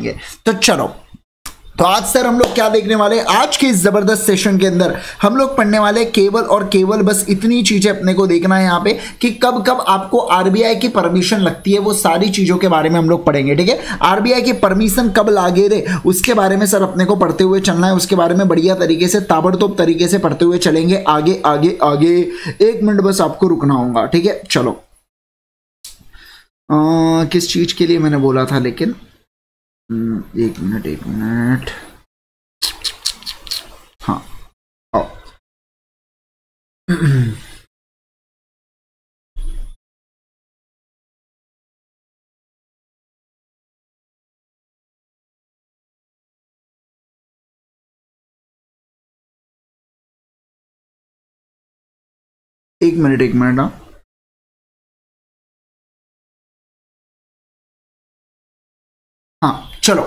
जाएंगे। तो चलो, तो आज सर हम लोग क्या देखने वाले हैं, आज के इस जबरदस्त सेशन के अंदर हम लोग पढ़ने वाले केवल और केवल बस इतनी चीजें अपने को देखना है यहाँ पे कि कब कब आपको आरबीआई की परमिशन लगती है, वो सारी चीजों के बारे में हम लोग पढ़ेंगे। ठीक है, आरबीआई की परमिशन कब लागे रे उसके बारे में सर अपने को पढ़ते हुए चलना है, उसके बारे में बढ़िया तरीके से ताबड़तोड़ तरीके से पढ़ते हुए चलेंगे आगे आगे आगे। 1 मिनट बस आपको रुकना होगा। ठीक है, चलो किस चीज के लिए मैंने बोला था, लेकिन 1 मिनट हाँ आओ। एक मिनट हाँ चलो,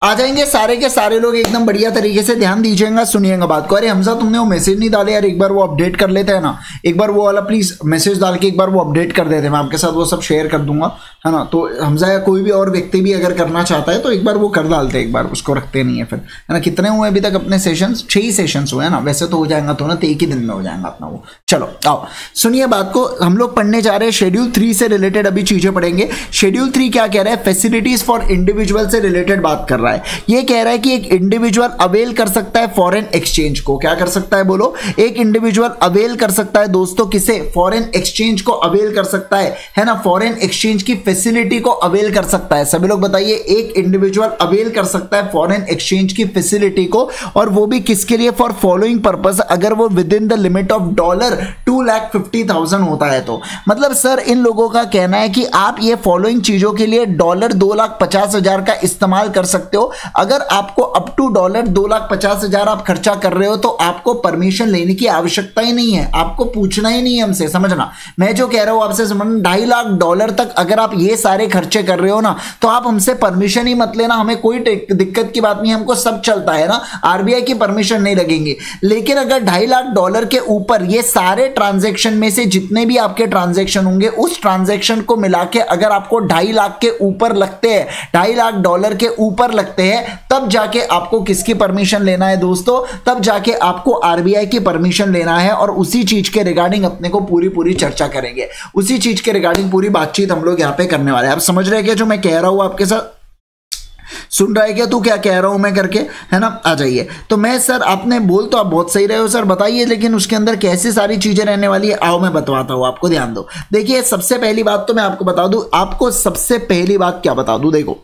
आ जाएंगे सारे के सारे लोग एकदम बढ़िया तरीके से ध्यान दीजिएगा, सुनिएगा बात को। अरे हमजा तुमने वो मैसेज नहीं डाले यार, एक बार वो अपडेट कर लेते हैं ना, एक बार वो वाला प्लीज मैसेज डाल के एक बार वो अपडेट कर देते हैं, मैं आपके साथ वो सब शेयर कर दूंगा, है ना। तो हमजा या कोई भी और व्यक्ति भी अगर करना चाहता है तो एक बार वो कर डालते हैं, एक बार उसको रखते नहीं है फिर, है ना। कितने हुए अभी तक अपने सेशंस? 6 ही सेशंस हुए हैं ना, वैसे तो हो जाएगा तो ना, तो एक ही दिन में हो जाएगा अपना वो। चलो आओ सुनिए बात को, हम लोग पढ़ने जा रहे हैं शेड्यूल 3 से रिलेटेड अभी चीजें पढ़ेंगे। शेड्यूल 3 क्या कह रहा है, फैसिलिटीज फॉर इंडिविजुअल से रिलेटेड बात कर रहा है। ये कह रहा है कि एक इंडिविजुअल अवेल कर सकता है फॉरेन एक्सचेंज को, क्या कर सकता है बोलो, एक इंडिविजुअल अवेल कर सकता है दोस्तों किसे, फॉरेन एक्सचेंज को अवेल कर सकता है ना, फॉरेन एक्सचेंज की फैसिलिटी को अवेल कर सकता है। सभी लोग बताइए, एक इंडिविजुअल अवेल कर सकता है फॉरेन एक्सचेंज की फैसिलिटी को, और वो भी किसके लिए, फॉर फॉलोइंग पर्पस, अगर वो with in the limit of $2,50,000 होता है तो। मतलब सर इन लोगों का कहना है कि आप ये फॉलोइंग चीजों के लिए $2,50,000 का इस्तेमाल कर सकते हो। अगर आपको अप टू $2,50,000 आप खर्चा कर रहे हो तो आपको परमिशन लेने की आवश्यकता ही नहीं है, आपको पूछना ही नहीं है हमसे, समझना मैं जो कह रहा हूं आपसे समझना। $2,50,000 तक अगर आप ये सारे खर्चे कर रहे हो ना, तो आप हमसे परमिशन ही मत लेना, हमें कोई दिक्कत की बात नहीं, हमको सब चलता है ना, आरबीआई की परमिशन नहीं लगेंगे। लेकिन अगर $2,50,000 के ऊपर ये सारे ट्रांजेक्शन में से जितने भी आपके ट्रांजेक्शन होंगे, उस ट्रांजेक्शन को मिला के अगर आपको 2.5 लाख के ऊपर लगते हैं, $2,50,000 के ऊपर लगते हैं, तब जाके आपको किसकी परमिशन लेना है दोस्तों, तब जाके आपको आरबीआई की परमिशन लेना है। और उसी चीज के रिगार्डिंग अपने को पूरी चर्चा करेंगे, उसी चीज के रिगार्डिंग पूरी बातचीत हम लोग यहां पे करने वाले हैं। आप समझ रहे हैं क्या जो मैं कह रहा हूं, आपके साथ सुन रहा है क्या तू, क्या कह रहा हूं मैं करके, है ना। आ जाइए, तो मैं सर आपने बोल तो आप बहुत सही रहे हो सर, बताइए लेकिन उसके अंदर कैसी सारी चीजें रहने वाली है, आओ मैं बतवाता हूं आपको, ध्यान दो। देखिए सबसे पहली बात तो मैं आपको बता दूं, आपको सबसे पहली बात क्या बता दूं, देखो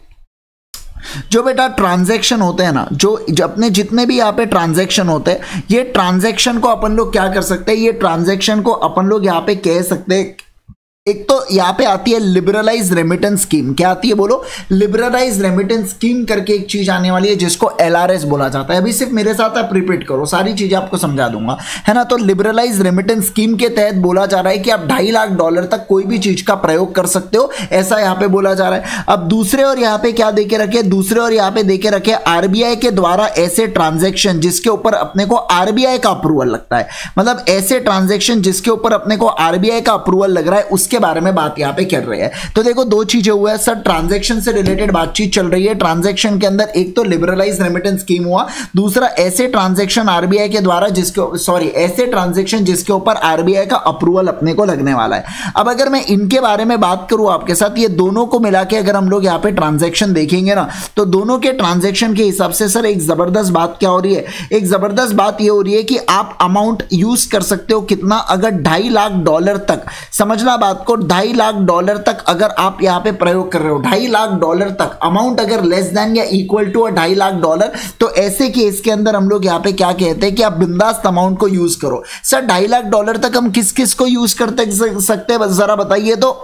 जो बेटा ट्रांजैक्शन होते हैं ना, जो अपने जितने भी यहाँ पे ट्रांजैक्शन होते हैं, ये ट्रांजैक्शन को अपन लोग क्या कर सकते हैं, ये ट्रांजैक्शन को अपन लोग यहाँ पे कह सकते हैं, एक तो यहां पे आती है लिबरलाइज रेमिटेंस स्कीम। क्या आती है बोलो, लिबरलाइज रेमिटेंस स्कीम करके एक चीज आने वाली है जिसको एलआरएस बोला जाता है। अभी सिर्फ मेरे साथ आप रिपीट करो, सारी चीजें आपको समझा दूंगा, है ना। तो लिबरलाइज रेमिटेंस स्कीम के तहत बोला जा रहा है कि आप $2,50,000 तक कोई भी चीज का प्रयोग कर सकते हो, ऐसा यहां पे बोला जा रहा है। अब दूसरे और यहां पे क्या देके रखे, दूसरे और यहां पे देके रखे आरबीआई के द्वारा ऐसे ट्रांजेक्शन जिसके ऊपर अपने को आरबीआई का अप्रूवल लगता है, मतलब ऐसे ट्रांजेक्शन जिसके ऊपर अपने को आरबीआई का अप्रूवल लग रहा है, उसके बारे में बात यहां पे कर रहे हैं। तो देखो दो चीजें हुआ है सर, ट्रांजैक्शन से रिलेटेड बातचीत चल रही है। ट्रांजैक्शन के अंदर एक तो लिबरलाइज रेमिटेंस स्कीम हुआ, दूसरा ऐसे ट्रांजैक्शन आरबीआई के द्वारा ऐसे ट्रांजैक्शन जिसके ऊपर आरबीआई का अप्रूवल अपने को लगने वाला है। अब अगर मैं इनके बारे में बात करूं आपके साथ, ये दोनों को मिला के अगर हम लोग यहां पे ट्रांजैक्शन देखेंगे ना, तो दोनों के ट्रांजैक्शन के हिसाब से सर एक जबरदस्त बात क्या हो रही है, एक जबरदस्त बात ये हो रही है कि आप अमाउंट यूज कर सकते हो कितना, अगर $2,50,000 तक, समझना बात को, $2,50,000 तक अगर आप यहां पे प्रयोग कर रहे हो, $2,50,000 तक अमाउंट अगर लेस देन या इक्वल टू $2,50,000, तो ऐसे केस के अंदर हम लोग यहां पे क्या कहते हैं कि आप बिंदास्त अमाउंट को यूज करो। सर $2,50,000 तक हम किस किस को यूज करते सकते हैं जरा बताइए तो।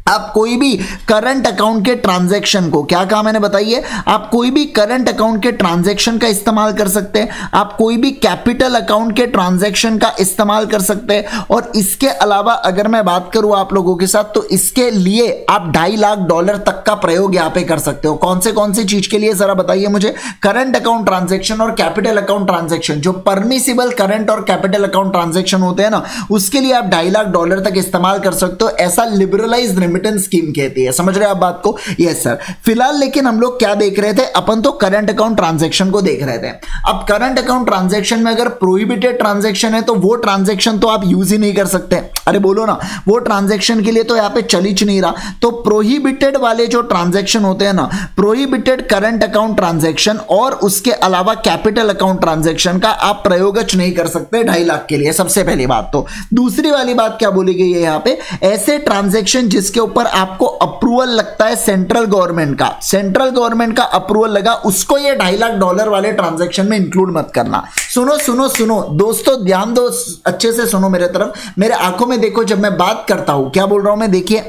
आप कोई भी करंट अकाउंट के ट्रांजैक्शन को, क्या कहा मैंने बताइए, आप कोई भी करंट अकाउंट के ट्रांजैक्शन का इस्तेमाल कर सकते हैं, आप कोई भी कैपिटल अकाउंट के ट्रांजैक्शन का इस्तेमाल कर सकते हैं, और इसके अलावा अगर मैं बात करूं आप लोगों के साथ, तो इसके लिए आप $2,50,000 तक का प्रयोग यहां पे कर सकते हो। कौन से चीज के लिए जरा बताइए मुझे, करंट अकाउंट ट्रांजैक्शन और कैपिटल अकाउंट ट्रांजैक्शन, जो परमिसिबल करंट और कैपिटल अकाउंट ट्रांजैक्शन होते हैं ना, उसके लिए आप $2,50,000 तक इस्तेमाल कर सकते हो। ऐसा लिबरलाइज रेमिटेंस स्कीम कहती है। समझ रहे हैं आप बात को? Yes sir. फिलहाल लेकिन हम लोग क्या देख रहे थे, अपन तो करंट अकाउंट ट्रांजैक्शन को देख रहे थे। अब करंट अकाउंट ट्रांजैक्शन में अगर प्रोहिबिटेड ट्रांजैक्शन है तो वो ट्रांजैक्शन तो आप यूज ही नहीं कर सकते। अरे बोलो ना, वो ट्रांजैक्शन के लिए तो यहाँ पे चल ही नहीं रहा। तो प्रोहिबिटेड वाले जो ट्रांजैक्शन होते हैं ना, प्रोहिबिटेड करंट अकाउंट ट्रांजैक्शन और उसके अलावा कैपिटल अकाउंट ट्रांजैक्शन का आप प्रयोगच नहीं कर सकते 2.5 लाख के लिए। सबसे पहली बात तो। दूसरी वाली बात क्या बोली गई है यहाँ पे, ऐसे ट्रांजैक्शन जिसके ऊपर आपको अप्रूवल लगता है सेंट्रल गवर्नमेंट का, सेंट्रल गवर्नमेंट का अप्रूवल लगा, उसको ये $2.5 लाख वाले ट्रांजैक्शन में इंक्लूड मत करना। सुनो सुनो सुनो दोस्तों, ध्यान दो, अच्छे से सुनो मेरे तरफ, मेरे आंखों में देखो जब मैं बात करता हूं क्या बोल रहा हूं मैं। देखिए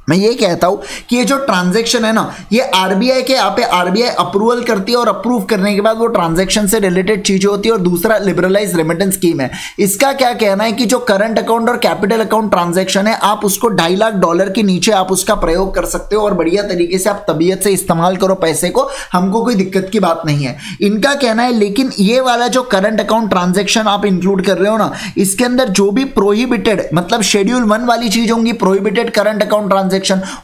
मैं ये कहता हूं कि ये जो ट्रांजैक्शन है ना, ये आरबीआई के यहाँ पे आरबीआई अप्रूवल करती है और अप्रूव करने के बाद वो ट्रांजैक्शन से रिलेटेड चीजें होती है। और दूसरा लिबरलाइज रेमिटेंस स्कीम है। इसका क्या कहना है कि जो करंट अकाउंट और कैपिटल अकाउंट ट्रांजैक्शन है, आप उसको $2.5 लाख के नीचे आप उसका प्रयोग कर सकते हो और बढ़िया तरीके से आप तबीयत से इस्तेमाल करो पैसे को, हमको कोई दिक्कत की बात नहीं है। इनका कहना है लेकिन ये वाला जो करंट अकाउंट ट्रांजैक्शन आप इंक्लूड कर रहे हो ना, इसके अंदर जो भी प्रोहिबिटेड मतलब शेड्यूल 1 वाली चीज होंगी, प्रोहिबिटेड करंट अकाउंट ट्रांजैक्शन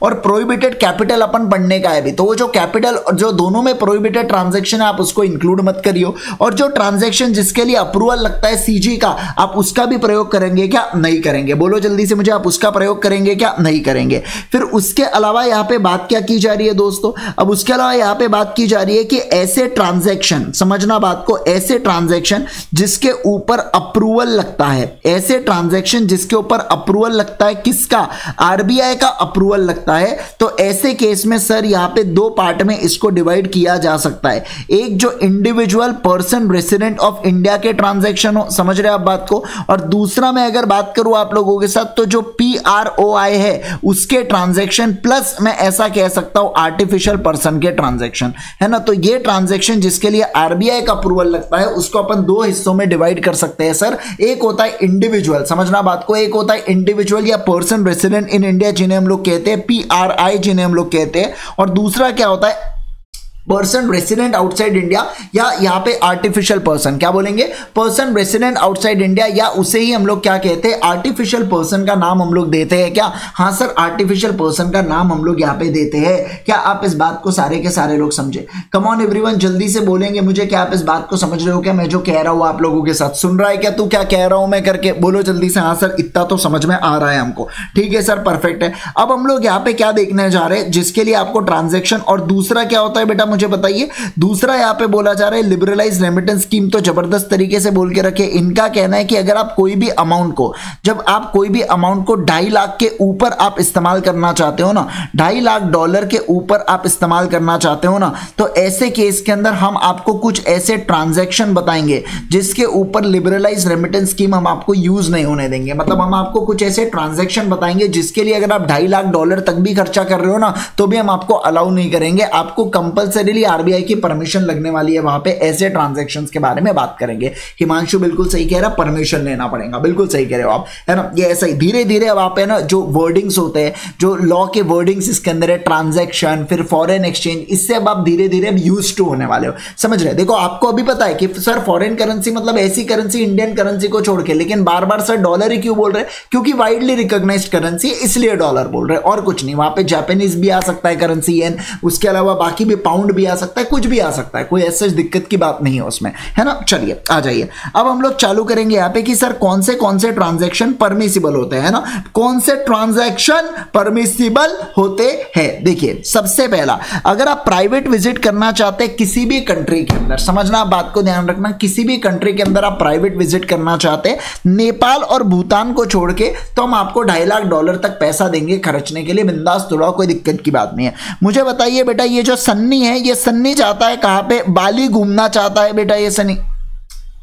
और प्रोहिबिटेड कैपिटल अपन पढ़ने का है भी, तो वो जो कैपिटल और जो दोनों में प्रोहिबिटेड ट्रांजैक्शन है आप उसको इंक्लूड मत करियो। और जो ट्रांजैक्शन जिसके लिए अप्रूवल लगता है सीजी का, आप उसका भी प्रयोग करेंगे क्या? नहीं करेंगे। बोलो जल्दी से मुझे, आप उसका प्रयोग करेंगे क्या? नहीं करेंगे। फिर उसके अलावा यहां पे बात क्या की जा रही है दोस्तों, अब उसके अलावा यहां पे बात की जा रही है कि ऐसे ट्रांजैक्शन, समझना बात को, ऐसे ट्रांजैक्शन जिसके ऊपर अप्रूवल लगता है, ऐसे ट्रांजैक्शन जिसके ऊपर अप्रूवल लगता है, किसका? आरबीआई का अप्रूवल लगता है। तो ऐसे केस में सर यहां पे 2 पार्ट में इसको डिवाइड किया जा सकता है। एक जो individual person resident of India के ट्रांजैक्शन हो, समझ रहे हैं आप बात को, और दूसरा मैं अगर बात करूं आप लोगों के साथ तो जो PROI है उसके ट्रांजैक्शन, प्लस मैं ऐसा कह सकता हूं आर्टिफिशियल पर्सन के ट्रांजैक्शन, है ना। तो ये ट्रांजैक्शन जिसके लिए आरबीआई का अप्रूवल लगता है उसको अपन 2 हिस्सों में डिवाइड कर सकते हैं सर। एक होता है इंडिविजुअल, समझना बात को, एक होता है इंडिविजुअल या पर्सन रेसिडेंट इन इंडिया जिन्हें हम लोग कहते हैं PRI, जिन्हें हम लोग कहते हैं, और दूसरा क्या होता है पर्सन रेसिडेंट आउटसाइड इंडिया, या यहाँ पे आर्टिफिशियल पर्सन, क्या बोलेंगे? पर्सन रेसिडेंट आउटसाइड इंडिया, या उसे ही हम लोग क्या कहते हैं? आर्टिफिशियल पर्सन का नाम हम लोग देते हैं क्या? हाँ सर, आर्टिफिशियल पर्सन का नाम हम लोग यहाँ पे देते हैं। क्या आप इस बात को सारे के सारे लोग समझे? कम ऑन एवरीवन, जल्दी से बोलेंगे मुझे, क्या आप इस बात को समझ रहे हो क्या? मैं जो कह रहा हूँ आप लोगों के साथ सुन रहा है क्या? तू क्या कह रहा हूं मैं करके बोलो जल्दी से। हाँ सर, इतना तो समझ में आ रहा है हमको। ठीक है सर, परफेक्ट है। अब हम लोग यहाँ पे क्या देखने जा रहे हैं, जिसके लिए आपको ट्रांजेक्शन, और दूसरा क्या होता है बेटा मुझे बताइए? दूसरा यहाँ पे बोला जा रहा है लिबरलाइज रेमिटेंस स्कीम, तो जबरदस्त तरीके से बोल के रखे। इनका कहना है कि अगर आप कोई भी अमाउंट को, जब आप कोई भी अमाउंट को $2.5 लाख के ऊपर आप इस्तेमाल करना चाहते हो ना, $2.5 लाख के ऊपर आप इस्तेमाल करना चाहते हो ना, तो ऐसे केस के अंदर हम आपको कुछ ऐसे ट्रांजैक्शन बताएंगे जिसके ऊपर लिबरलाइज रेमिटेंस स्कीम हम आपको यूज नहीं होने देंगे। मतलब हम आपको कुछ ऐसे ट्रांजैक्शन बताएंगे जिसके लिए अगर आप $2.5 लाख तक भी खर्चा कर रहे हो ना, तो भी हम आपको अलाउ नहीं करेंगे। आपको कंपल्सरीली आरबीआई की परमिशन लगने वाली है वहां पे। ऐसे ट्रांजैक्शंस के बारे में बात करेंगे। हिमांशु बिल्कुल सही कह रहा, परमिशन लेना पड़ेगा, बिल्कुल सही कह रहे हो आप, है ना। ये ऐसा ही धीरे धीरे अब आप है ना, जो वर्डिंग्स होते हैं, जो लॉ के वर्डिंग्स इसके अंदर है, ट्रांजैक्शन, फिर फॉरेन एक्सचेंज, इससे अब आप धीरे धीरे यूज टू होने वाले हो, समझ रहे। देखो आपको अभी पता है कि सर फॉरेन करेंसी मतलब ऐसी करेंसी इंडियन करेंसी को छोड़ के, लेकिन बार बार सर डॉलर ही क्यों बोल रहे हैं? क्योंकि वाइडली रिकॉग्नाइज्ड करेंसी है, इसलिए डॉलर बोल रहे हैं, और कुछ नहीं। वहां पे जापानीज भी आ सकता है करेंसी, येन, उसके अलावा बाकी भी पाउंड भी आ सकता है, कुछ भी आ सकता है, कोई ऐसा दिक्कत की बात नहीं है उसमें, है ना। चलिए आ जाइए, अब हम लोग चालू करेंगे यहाँ पे कि सर कौन से ट्रांजैक्शन परमिसिबल होते हैं ना, कौन से ट्रांजैक्शन परमिसिबल होते हैं। देखिए सबसे पहला, अगर आप प्राइवेट विजिट करना चाहते हैं किसी भी कंट्री के अंदर, समझना आप बात को ध्यान रखना, किसी भी कंट्री के अंदर आप प्राइवेट विजिट करना चाहते हैं, नेपाल और भूटान को छोड़ के, तो हम आपको $2.5 लाख तक पैसा देंगे खर्चने के लिए, बिंदास थोड़ा, कोई दिक्कत की बात नहीं है। मुझे बताइए बेटा, ये जो सन्नी है, ये सन्नी चाहता है कहां पे? बाली घूमना चाहता है बेटा ये सनी।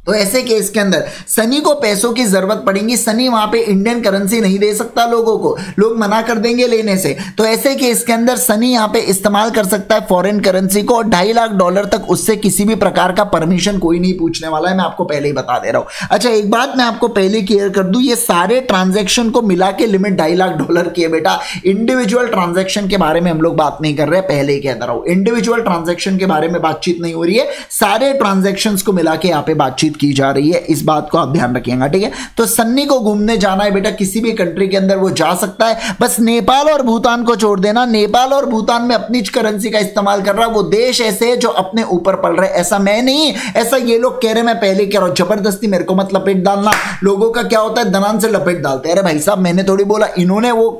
तो ऐसे केस के अंदर सनी को पैसों की जरूरत पड़ेगी, सनी वहां पे इंडियन करेंसी नहीं दे सकता लोगों को, लोग मना कर देंगे लेने से। तो ऐसे केस के अंदर सनी यहां पे इस्तेमाल कर सकता है फॉरेन करेंसी को, और $2.5 लाख तक उससे किसी भी प्रकार का परमिशन कोई नहीं पूछने वाला है, मैं आपको पहले ही बता दे रहा हूं। अच्छा एक बात मैं आपको पहले क्लियर कर दूं, ये सारे ट्रांजेक्शन को मिला के लिमिट $2.5 लाख की है बेटा। इंडिविजुअल ट्रांजेक्शन के बारे में हम लोग बात नहीं कर रहे, पहले ही कह रहा हूं, इंडिविजुअल ट्रांजेक्शन के बारे में बातचीत नहीं हो रही है, सारे ट्रांजेक्शन को मिला के यहाँ पे बातचीत बातचीत की जा रही है, इस बात को आप ध्यान रखिएगा, ठीक है। तो सन्नी को घूमने जाना है बेटा, किसी भी कंट्री के अंदर वो जा सकता है, बस नेपाल और भूटान को छोड़ देना। नेपाल और भूटान में अपनी करेंसी का इस्तेमाल कर रहा है, वो देश ऐसे है जो अपने ऊपर पड़ रहे, ऐसा मैं नहीं, ऐसा ये लोग कह रहे, मैं पहले कह रहा हूं, जबरदस्ती मेरे को मत लपेट डालना। लोगों का क्या होता है, दनान से लपेट डालते हैं। अरे भाई साहब, मैंने थोड़ी बोला, इन्होंने वो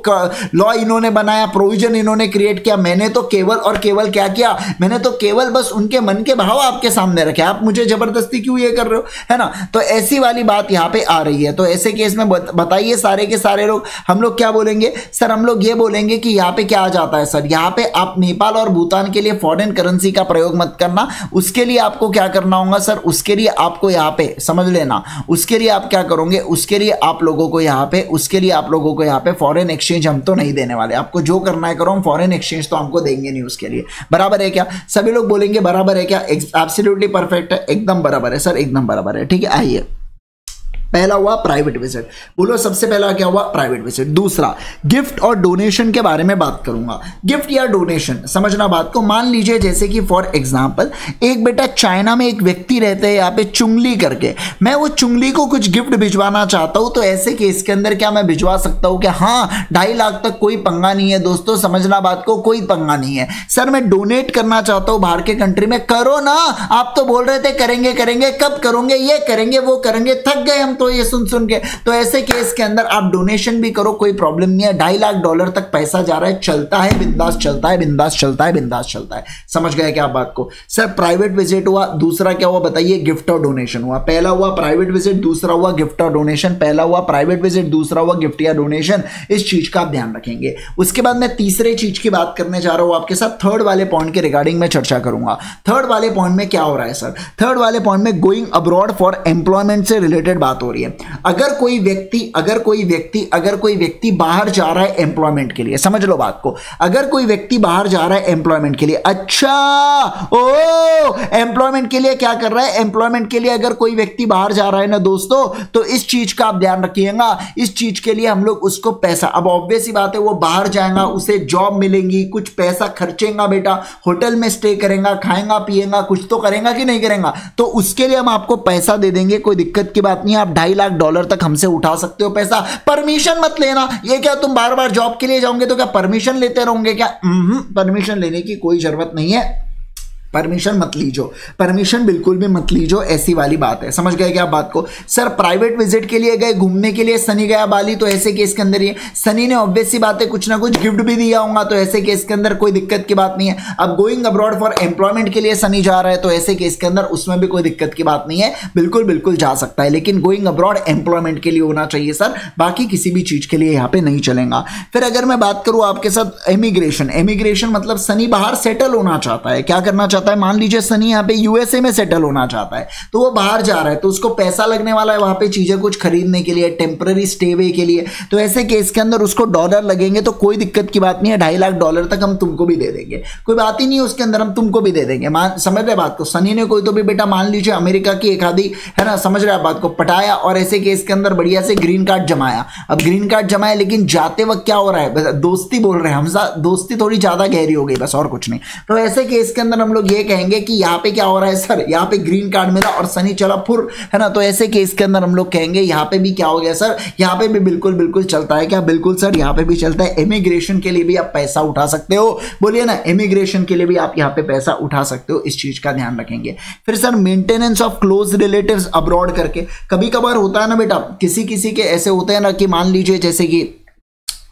लॉ इन्होंने बनाया, प्रोविजन इन्होंने क्रिएट किया, मैंने तो केवल और केवल क्या किया, मैंने तो केवल बस उनके मन के भाव आपके सामने रखे, आप मुझे जबरदस्ती क्यों ये कर रहे हो, है ना। तो ऐसी वाली बात यहां पे आ रही है। तो ऐसे केस में बताइए सारे के सारे लोग, हम लोग क्या बोलेंगे सर, हम लोग ये बोलेंगे कि यहां पे क्या आ जाता है सर, यहां पे आप नेपाल और भूटान के लिए फॉरेन करेंसी का प्रयोग मत करना। उसके लिए आपको क्या करना होगा सर, उसके लिए आपको यहां पे समझ लेना, उसके लिए आप क्या करोगे, उसके लिए आप लोगों को यहां पे, उसके लिए आप लोगों को यहां पे फॉरेन एक्सचेंज हम तो नहीं देने वाले, आपको जो करना है करो, हम फॉरेन एक्सचेंज तो हमको देंगे नहीं उसके लिए। बराबर है क्या, सभी लोग बोलेंगे बराबर है क्या, एब्सोल्युटली परफेक्ट है, एकदम बराबर है सर, एकदम बराबर है, ठीक है। आइए, पहला हुआ प्राइवेट विजिट, बोलो सबसे पहला क्या हुआ, प्राइवेट विजिट। दूसरा गिफ्ट और डोनेशन के बारे में बात करूंगा। गिफ्ट या डोनेशन, समझना बात को, मान लीजिए जैसे कि फॉर एग्जांपल एक बेटा चाइना में एक व्यक्ति रहते हैं यहाँ पे चुंगली करके, मैं वो चुंगली को कुछ गिफ्ट भिजवाना चाहता हूं, तो ऐसे केस के अंदर क्या मैं भिजवा सकता हूं क्या, हाँ 2.5 लाख तक कोई पंगा नहीं है दोस्तों, समझना बात को, कोई पंगा नहीं है। सर मैं डोनेट करना चाहता हूं बाहर के कंट्री में, करो ना, आप तो बोल रहे थे करेंगे करेंगे, कब करोगे, ये करेंगे वो करेंगे, थक गए हम तो ये सुन के। तो ऐसे केस के अंदर आप डोनेशन भी करो, कोई प्रॉब्लम नहीं है। $2.5 लाख तक पैसा जा रहा है, चलता है, बिंदास चलता है, बिंदास चलता है, बिंदास चलता है। समझ गए क्या आप बात को। सर प्राइवेट विजिट हुआ, दूसरा क्या हुआ बताइए, गिफ्ट और डोनेशन हुआ। पहला हुआ प्राइवेट विजिट, दूसरा हुआ गिफ्ट और डोनेशन। पहला हुआ प्राइवेट विजिट, दूसरा हुआ गिफ्ट या डोनेशन, इस चीज का आप ध्यान रखेंगे। उसके बाद मैं तीसरे चीज की बात करने जा रहा हूं आपके साथ, थर्ड वाले पॉइंट के रिगार्डिंग में चर्चा करूंगा। थर्ड वाले पॉइंट में क्या हो रहा है सर, थर्ड वाले पॉइंट में गोइंग अब्रॉड फॉर एम्प्लॉयमेंट से रिलेटेड बात हो रही है। अगर कोई व्यक्ति बाहर जा रहा है एम्प्लॉयमेंट के लिए, समझ लो बात को, अगर कोई व्यक्ति बाहर जा रहा है एम्प्लॉयमेंट के लिए, अच्छा ओ एम्प्लॉयमेंट के लिए क्या कर रहा है, एम्प्लॉयमेंट के लिए अगर कोई व्यक्ति बाहर जा रहा है ना दोस्तों, तो इस चीज का आप ध्यान रखिएगा, इस चीज के लिए हम लोग उसको पैसा, अब ऑब्वियस ही बात है वो बाहर जाएगा, उसे जॉब मिलेगी, कुछ पैसा खर्चेगा बेटा, होटल में स्टे करेगा, खाएगा पिएगा, कुछ तो करेगा कि नहीं करेगा, तो उसके लिए हम आपको पैसा दे देंगे, कोई दिक्कत की बात नहीं है। आप $2.5 लाख तक हमसे उठा सकते हो पैसा, परमिशन मत लेना। ये क्या तुम बार बार जॉब के लिए जाओगे तो क्या परमिशन लेते रहोगे क्या, परमिशन लेने की कोई जरूरत नहीं है, परमिशन मत लीजो, परमिशन बिल्कुल भी मत लीजो, ऐसी वाली बात है। समझ गए क्या बात को। सर प्राइवेट विजिट के लिए गए, घूमने के लिए सनी गया बाली, तो ऐसे केस के अंदर ये सनी ने ऑब्वियस सी बात है कुछ ना कुछ गिफ्ट भी दिया होगा, तो ऐसे केस के अंदर कोई दिक्कत की बात नहीं है। अब गोइंग अब्रॉड फॉर एम्प्लॉयमेंट के लिए सनी जा रहा है, तो ऐसे केस के अंदर उसमें भी कोई दिक्कत की बात नहीं है, बिल्कुल बिल्कुल जा सकता है, लेकिन गोइंग अब्रॉड एम्प्लॉयमेंट के लिए होना चाहिए सर, बाकी किसी भी चीज के लिए यहाँ पे नहीं चलेगा। फिर अगर मैं बात करूं आपके साथ इमिग्रेशन, इमिग्रेशन मतलब सनी बाहर सेटल होना चाहता है, क्या करना चाहता है, मान लीजिए सनी यहाँ पे यूएसए में सेटल होना चाहता है, तो वो बाहर जा रहा है, तो उसको पैसा लगने वाला है वहां पे चीजें कुछ खरीदने के लिए, टेम्पररी स्टेवे के लिए, तो ऐसे केस के अंदर उसको डॉलर लगेंगे, तो कोई दिक्कत की बात नहीं है, $2.5 लाख तक हम तुमको भी दे देंगे, कोई बात ही नहीं है उसके अंदर, हम तुमको भी दे देंगे। समझ रहे बात को, सनी ने कोई तो भी बेटा मान लीजिए अमेरिका की एक आधी, है ना, समझ रहे बात को, पटाया और ऐसे केस के अंदर बढ़िया से ग्रीन कार्ड जमाया। अब ग्रीन कार्ड जमाया, लेकिन जाते वक्त क्या हो रहा है, दोस्ती बोल रहे हैं हम, दोस्ती थोड़ी ज्यादा गहरी हो गई, बस और कुछ नहीं। तो ऐसे केस के अंदर हम लोग ये कहेंगे कि यहाँ पे क्या हो रहा है सर, यहाँ पे ग्रीन कार्ड मिला और सनी चला फुर, है ना, तो ऐसे केस के अंदर हम लोग कहेंगे यहाँ पे भी क्या हो गया सर, यहाँ पे भी बिल्कुल बिल्कुल चलता है क्या, बिल्कुल सर यहाँ पे भी चलता है। इमिग्रेशन के लिए भी आप पैसा उठा सकते हो, बोलिए ना, इमिग्रेशन के लिए भी आप यहाँ पे पैसा उठा सकते हो, इस चीज का ध्यान रखेंगे। फिर sir maintenance of close relatives abroad करके, कभी कभार होता है ना बेटा, किसी किसी के ऐसे होते हैं ना कि मान लीजिए जैसे कि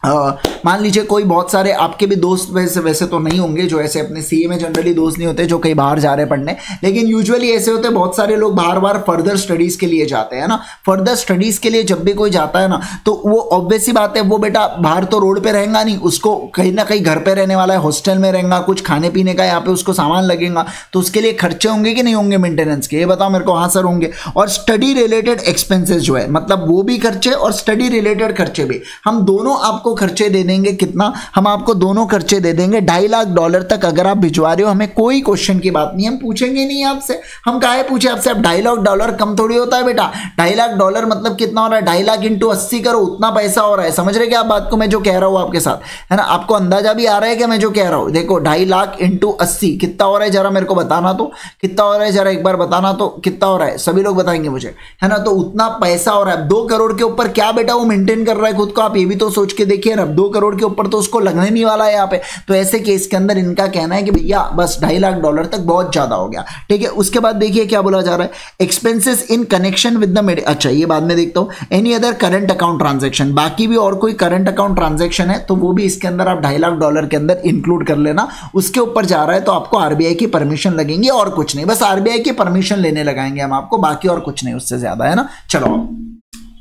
मान लीजिए कोई बहुत सारे आपके भी दोस्त वैसे तो नहीं होंगे जो ऐसे अपने सीए में जनरली दोस्त नहीं होते जो कहीं बाहर जा रहे हैं पढ़ने, लेकिन यूजुअली ऐसे होते हैं बहुत सारे लोग बार फर्दर स्टडीज के लिए जाते हैं ना। फर्दर स्टडीज के लिए जब भी कोई जाता है ना, तो वो ऑब्वियस सी बात है, वो बेटा बाहर तो रोड पे रहेगा नहीं, उसको कहीं ना कहीं घर पे रहने वाला है, हॉस्टल में रहेगा, कुछ खाने पीने का यहाँ पे उसको सामान लगेगा, तो उसके लिए खर्चे होंगे कि नहीं होंगे मेंटेनेंस के, ये बताओ मेरे को। हाँ सर होंगे। और स्टडी रिलेटेड एक्सपेंसेस जो है, मतलब वो भी खर्चे और स्टडी रिलेटेड खर्चे भी, हम दोनों आपको आपको खर्चे दे देंगे कितना, हम आपको दोनों खर्चे दे देंगे $2.5 लाख तक अगर आप भिजवा रहे हो, हमें कोई क्वेश्चन की बात नहीं, हम पूछेंगे नहीं आपसे। हम काहे पूछे आपसे? अब $2.5 लाख कम थोड़ी होता है बेटा। $2.5 लाख मतलब कितना हो रहा है? 2.5 लाख इंटू 80 करो, उतना पैसा हो रहा है। समझ रहे क्या आप बात को, मैं जो कह रहा हूं आपके साथ, है ना? आपको अंदाजा भी आ रहा है कि मैं जो कह रहा हूं? देखो 2.5 लाख इंटू 80 कितना हो रहा है, जरा मेरे को बताना तो, कितना हो रहा है, जरा एक बार बताना तो कितना हो रहा है। सभी लोग बताएंगे मुझे, है ना? तो उतना पैसा हो रहा है। 2 करोड़ के ऊपर क्या बेटा वो मेंटेन कर रहा है खुद को, आप ये भी तो सोच के देखिए ना। 2 करोड़ के ऊपर तो उसको लगने नहीं वाला है यहाँ पे। तो ऐसे केस के अंदर इनका कहना है कि भैया बस $2.5 लाख तक बहुत ज्यादा हो गया, ठीक है। उसके बाद देखिए क्या बोला जा रहा है, expenses in connection with the अच्छा ये बाद में देखता हूं। Any other current account transaction, बाकी भी और कोई करंट अकाउंट ट्रांजैक्शन है तो वो भी इसके अंदर आप $2.5 लाख के अंदर इंक्लूड कर लेना। उसके ऊपर जा रहा है तो आपको आरबीआई की परमिशन लगेंगी और कुछ नहीं, बस आरबीआई की परमिशन लेने लगाएंगे हम आपको, बाकी और कुछ नहीं उससे ज्यादा, है ना। चलो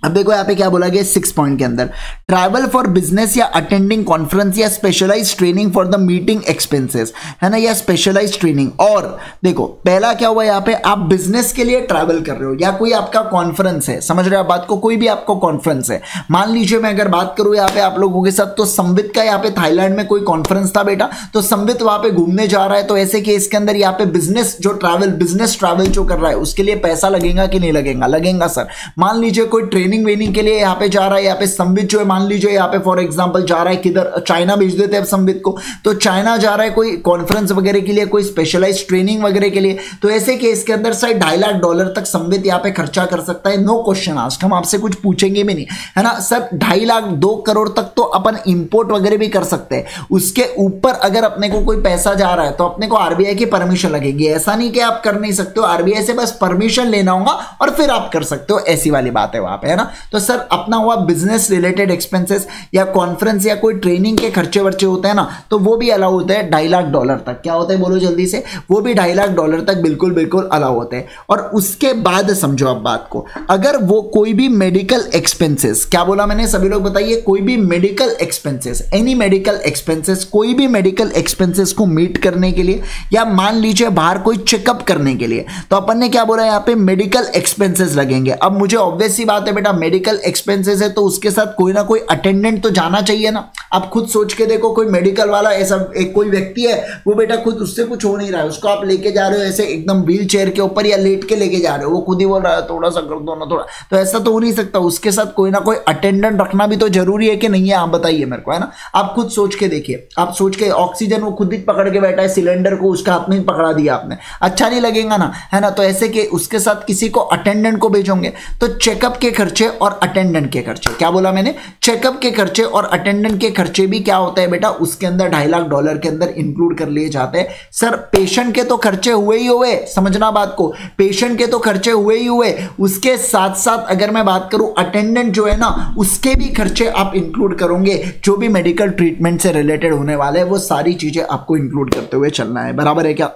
अब देखो यहाँ पे क्या बोला गया 6 पॉइंट के अंदर, ट्रैवल फॉर बिजनेस या अटेंडिंग कॉन्फ्रेंस या specialise training for the meeting expenses, है ना, या स्पेशलाइज ट्रेनिंग। और देखो पहला क्या हुआ यहाँ पे, आप बिजनेस के लिए ट्रैवल कर रहे हो या कोई आपका कॉन्फ्रेंस है, समझ रहे हो आप बात को, कोई भी आपको कॉन्फ्रेंस है। मान लीजिए मैं अगर बात करूं यहाँ पे आप लोगों के साथ, तो संवित का यहाँ पे थाईलैंड में कोई कॉन्फ्रेंस था बेटा, तो संवित वहां पे घूमने जा रहा है, तो ऐसे केस के अंदर यहाँ पे बिजनेस जो ट्रैवल, बिजनेस ट्रैवल जो कर रहा है उसके लिए पैसा लगेगा कि नहीं लगेगा? लगेगा सर। मान लीजिए कोई ट्रेनिंग वेनिंग के लिए यहाँ पे जा रहा है, यहाँ पे संवित जो है मान लीजिए यहाँ पे फॉर एग्जांपल जा रहा है किधर, चाइना भेज देते हैं संवित को, तो चाइना जा रहा है कोई कॉन्फ्रेंस वगैरह के लिए, कोई स्पेशलाइज्ड ट्रेनिंग वगैरह के लिए, तो ऐसे केस के अंदर सर $2.5 लाख तक संवित यहाँ पे खर्चा कर सकता है। नो क्वेश्चन आस्क्ड, हम आपसे कुछ पूछेंगे भी नहीं, है ना सर। 2.5 लाख 2 करोड़ तक तो अपन इंपोर्ट वगैरह भी कर सकते हैं। उसके ऊपर अगर अपने को कोई पैसा जा रहा है तो अपने को आरबीआई की परमिशन लगेगी। ऐसा नहीं कि आप कर नहीं सकते हो, आरबीआई से बस परमिशन लेना होगा और फिर आप कर सकते हो, ऐसी वाली बात है वहां पे, है ना। तो सर अपना हुआ बिजनेस रिलेटेड एक्सपेंसेस या कॉन्फ्रेंस या कोई ट्रेनिंग के खर्चे वर्चे होते हैं ना, तो वो भी अलाउ होते हैं $2.5 लाख तक। क्या होता है बोलो जल्दी से, वो भी $2.5 लाख तक बिल्कुल बिल्कुल अलाउ होते हैं। और उसके बाद समझो आप बात को, अगर वो कोई भी मेडिकल एक्सपेंसेस, क्या बोला मैंने, सभी लोग बताइए, कोई भी medical expenses, any medical expenses, कोई भी मेडिकल एक्सपेंसेस को मीट करने के लिए, या मान लीजिए बाहर कोई चेकअप करने के लिए, तो अपन ने क्या बोला यहाँ पे मेडिकल एक्सपेंसेस लगेंगे। अब मुझे ऑब्वियस सी बात है बेटा, मेडिकल एक्सपेंसेस है तो उसके साथ कोई ना कोई अटेंडेंट तो जाना चाहिए ना। आप खुद सोच के देखो, कोई मेडिकल वाला ऐसा एक कोई व्यक्ति है, वो बेटा खुद उससे कुछ हो नहीं रहा है, उसको आप लेके जा रहे हो ऐसे एकदम व्हील चेयर के ऊपर या लेट के लेके जा रहे हो, वो खुद ही बोल रहा है थोड़ा सा कर दो ना थोड़ा, तो ऐसा तो हो नहीं सकता। उसके साथ कोई ना कोई अटेंडेंट रखना भी तो जरूरी है कि नहीं है, आप बताइए मेरे को, है ना। आप खुद सोच के देखिए, आप सोच के, ऑक्सीजन वो खुद ही पकड़ के बैठा है, सिलेंडर को उसका हाथ में ही पकड़ा दिया आपने, अच्छा नहीं लगेगा ना, है ना। तो ऐसे के उसके साथ किसी को अटेंडेंट को भेजोगे तो चेकअप के खर्चे और अटेंडेंट के खर्चे, क्या बोला मैंने, चेकअप के खर्चे और अटेंडेंट के खर्चे भी क्या होता है बेटा, उसके अंदर $2.5 लाख के अंदर इंक्लूड कर लिए जाते हैं। सर पेशेंट के तो खर्चे हुए ही हुए, समझना बात को, पेशेंट के तो खर्चे हुए ही हुए, उसके साथ साथ अगर मैं बात करूं अटेंडेंट जो है ना, उसके भी खर्चे आप इंक्लूड करोगे, जो भी मेडिकल ट्रीटमेंट से रिलेटेड होने वाले हैं वो सारी चीजें आपको इंक्लूड करते हुए चलना है, बराबर है क्या?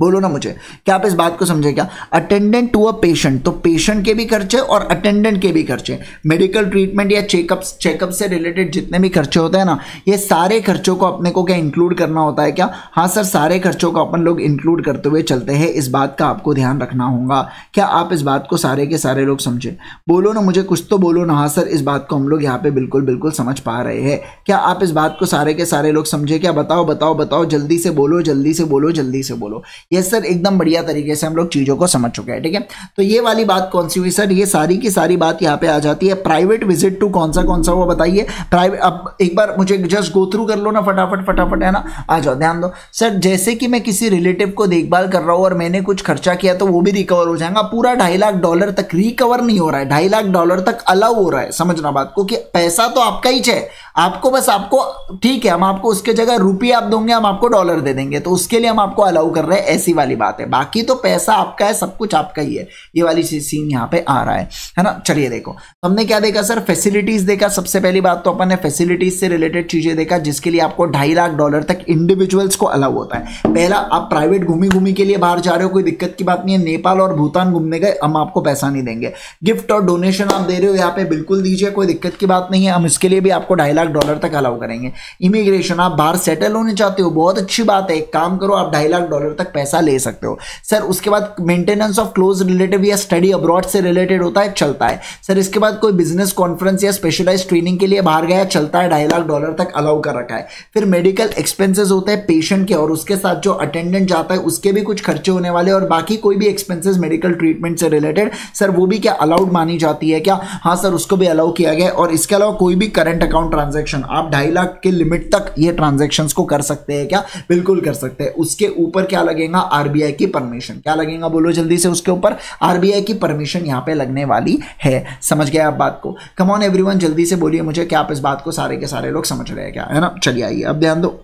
बोलो ना मुझे, क्या आप इस बात को समझे क्या? अटेंडेंट टू अ पेशेंट, तो पेशेंट के भी खर्चे और अटेंडेंट के भी खर्चे, मेडिकल ट्रीटमेंट या चेकअप से रिलेटेड जितने भी खर्चे होते हैं ना, ये सारे खर्चों को अपने को क्या इंक्लूड करना होता है क्या? हाँ सर, सारे खर्चों को अपन लोग इंक्लूड करते हुए चलते हैं, इस बात का आपको ध्यान रखना होगा। क्या आप इस बात को सारे के सारे लोग समझे? बोलो ना मुझे, कुछ तो बोलो ना। हाँ सर, इस बात को हम लोग यहाँ पे बिल्कुल बिल्कुल समझ पा रहे हैं। क्या आप इस बात को सारे के सारे लोग समझे क्या? बताओ बताओ बताओ, जल्दी से बोलो, जल्दी से बोलो, जल्दी से बोलो। यस सर, एकदम बढ़िया तरीके से हम लोग चीजों को समझ चुके हैं, ठीक है। तो ये वाली बात कौन सी हुई सर? ये सारी की सारी बात यहाँ पे आ जाती है। प्राइवेट विजिट टू कौन सा वो बताइए। प्राइवेट, अब एक बार मुझे जस्ट गो थ्रू कर लो ना फटाफट फटाफट, है ना। आ जाओ, ध्यान दो सर। जैसे कि मैं किसी रिलेटिव को देखभाल कर रहा हूँ और मैंने कुछ खर्चा किया तो वो भी रिकवर हो जाएगा। पूरा $2.5 लाख तक रिकवर नहीं हो रहा है, $2.5 लाख तक अलाउ हो रहा है, समझना बात को, कि पैसा तो आपका ही है, आपको बस, आपको ठीक है, हम आपको उसके जगह रुपये आप दोगे, हम आपको डॉलर दे देंगे, तो उसके लिए हम आपको अलाउ कर रहे हैं, ऐसी वाली बात है। बाकी तो पैसा आपका है, सब कुछ आपका ही है। ये वाली सीन यहाँ पे आ रहा है ना। चलिए देखो, हमने क्या देखा सर? फैसिलिटीज देखा। सबसे पहली बात तो अपन ने फैसिलिटीज से रिलेटेड चीजें देखा, जिसके लिए आपको $2.5 लाख तक इंडिविजुअल्स को अलाउ होता है। पहला, आप प्राइवेट घूमी के लिए बाहर जा रहे हो, कोई दिक्कत की बात नहीं है। नेपाल और भूटान घूमने गए, हम आपको पैसा नहीं देंगे। गिफ्ट और डोनेशन आप दे रहे हो यहाँ पे, बिल्कुल दीजिए, कोई दिक्कत की बात नहीं है, हम इसके लिए भी आपको $2.5 लाख तक अलाउ करेंगे। इमिग्रेशन, आप बाहर सेटल होने चाहते हो, बहुत अच्छी बात है, एक काम करो, आप $2.5 लाख तक पैसा ले सकते हो सर। उसके बाद मेंटेनेंस ऑफ क्लोज रिलेटिव या स्टडी अब्रॉड से रिलेटेड होता है, चलता है सर। इसके बाद कोई बिजनेस कॉन्फ्रेंस या स्पेशलाइज ट्रेनिंग के लिए बाहर गया, चलता है, $2.5 लाख तक अलाउ कर रखा है। फिर मेडिकल एक्सपेंसेस होते हैं पेशेंट के, और उसके साथ जो अटेंडेंट जाता है उसके भी कुछ खर्चे होने वाले, और बाकी कोई भी एक्सपेंसेस मेडिकल ट्रीटमेंट से रिलेटेड सर वो भी क्या अलाउड मानी जाती है क्या? हाँ सर, उसको भी अलाउ किया गया है। और इसके अलावा कोई भी करंट अकाउंट ट्रांजैक्शन आप 2.5 लाख के लिमिट तक ये ट्रांजैक्शंस को कर सकते हैं क्या? बिल्कुल कर सकते हैं। उसके ऊपर क्या लगेगा? आरबीआई की परमिशन। क्या लगेगा बोलो जल्दी से? उसके ऊपर आरबीआई की परमिशन यहां पे लगने वाली है। समझ गए आप बात को? कम ऑन एवरीवन, जल्दी से बोलिए मुझे क्या आप इस बात को सारे के सारे लोग समझ रहे हैं क्या? है ना? चलिए आइए अब ध्यान दो।